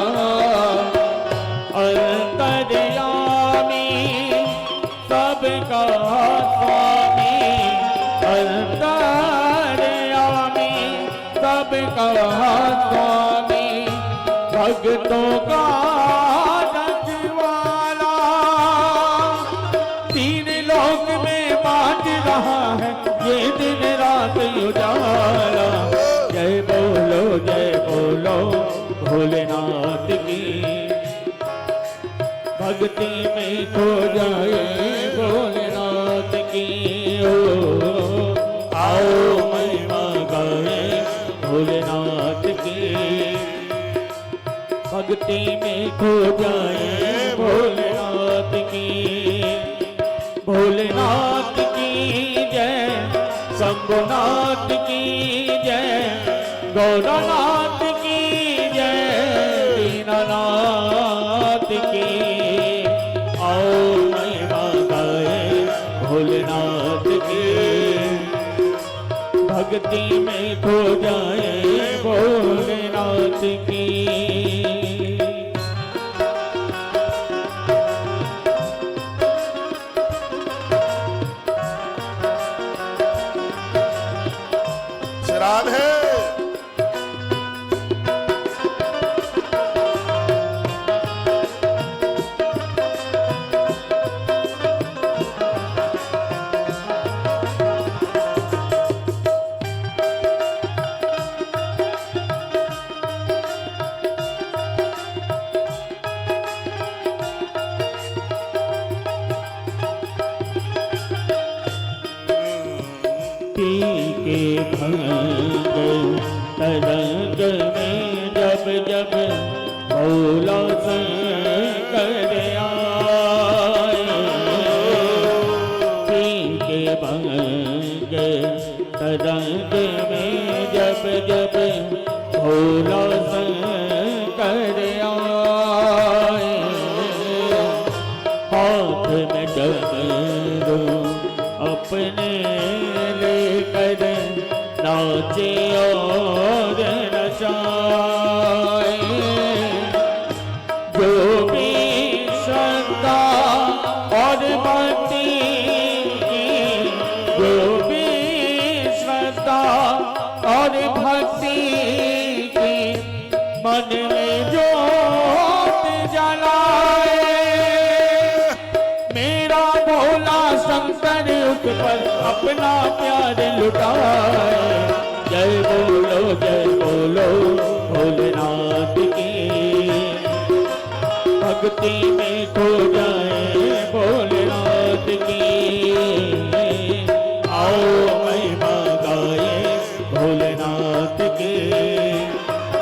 अंतर्यामी सबका स्वामी अंतर्यामी सबका स्वामी भक्तों का रखवाला। तीन लोक में बांट रहा है ये दिन रात उजाला। जय बोलो भोलेनाथ की भक्ति में खो जाए भोलेनाथ की। ओ आओ महिमा गाए भोलेनाथ की भक्ति में खो जाए भोलेनाथ की। भोलेनाथ की जय शंभुनाथ की जय गौरनाथ की जय दीनानाथ की। आओ महिमा गाए भोलेनाथ की भक्ति में खो जाए भोलेनाथ की। राधे पी के भंग तरंग में जब जब भोला शंकर आए। पी के भंग तरंग में जब जब भोला शंकर आए। हाथ में डमरू अपने लेकर नाचे और नचाए। जो भी श्रद्धा और भक्ति की जो भी श्रद्धा और भक्ति की मन में जोत जलाए। मेरा भोला शंकर उस पर अपना प्यार लुटाए। जय बोलो भोलेनाथ की भक्ति में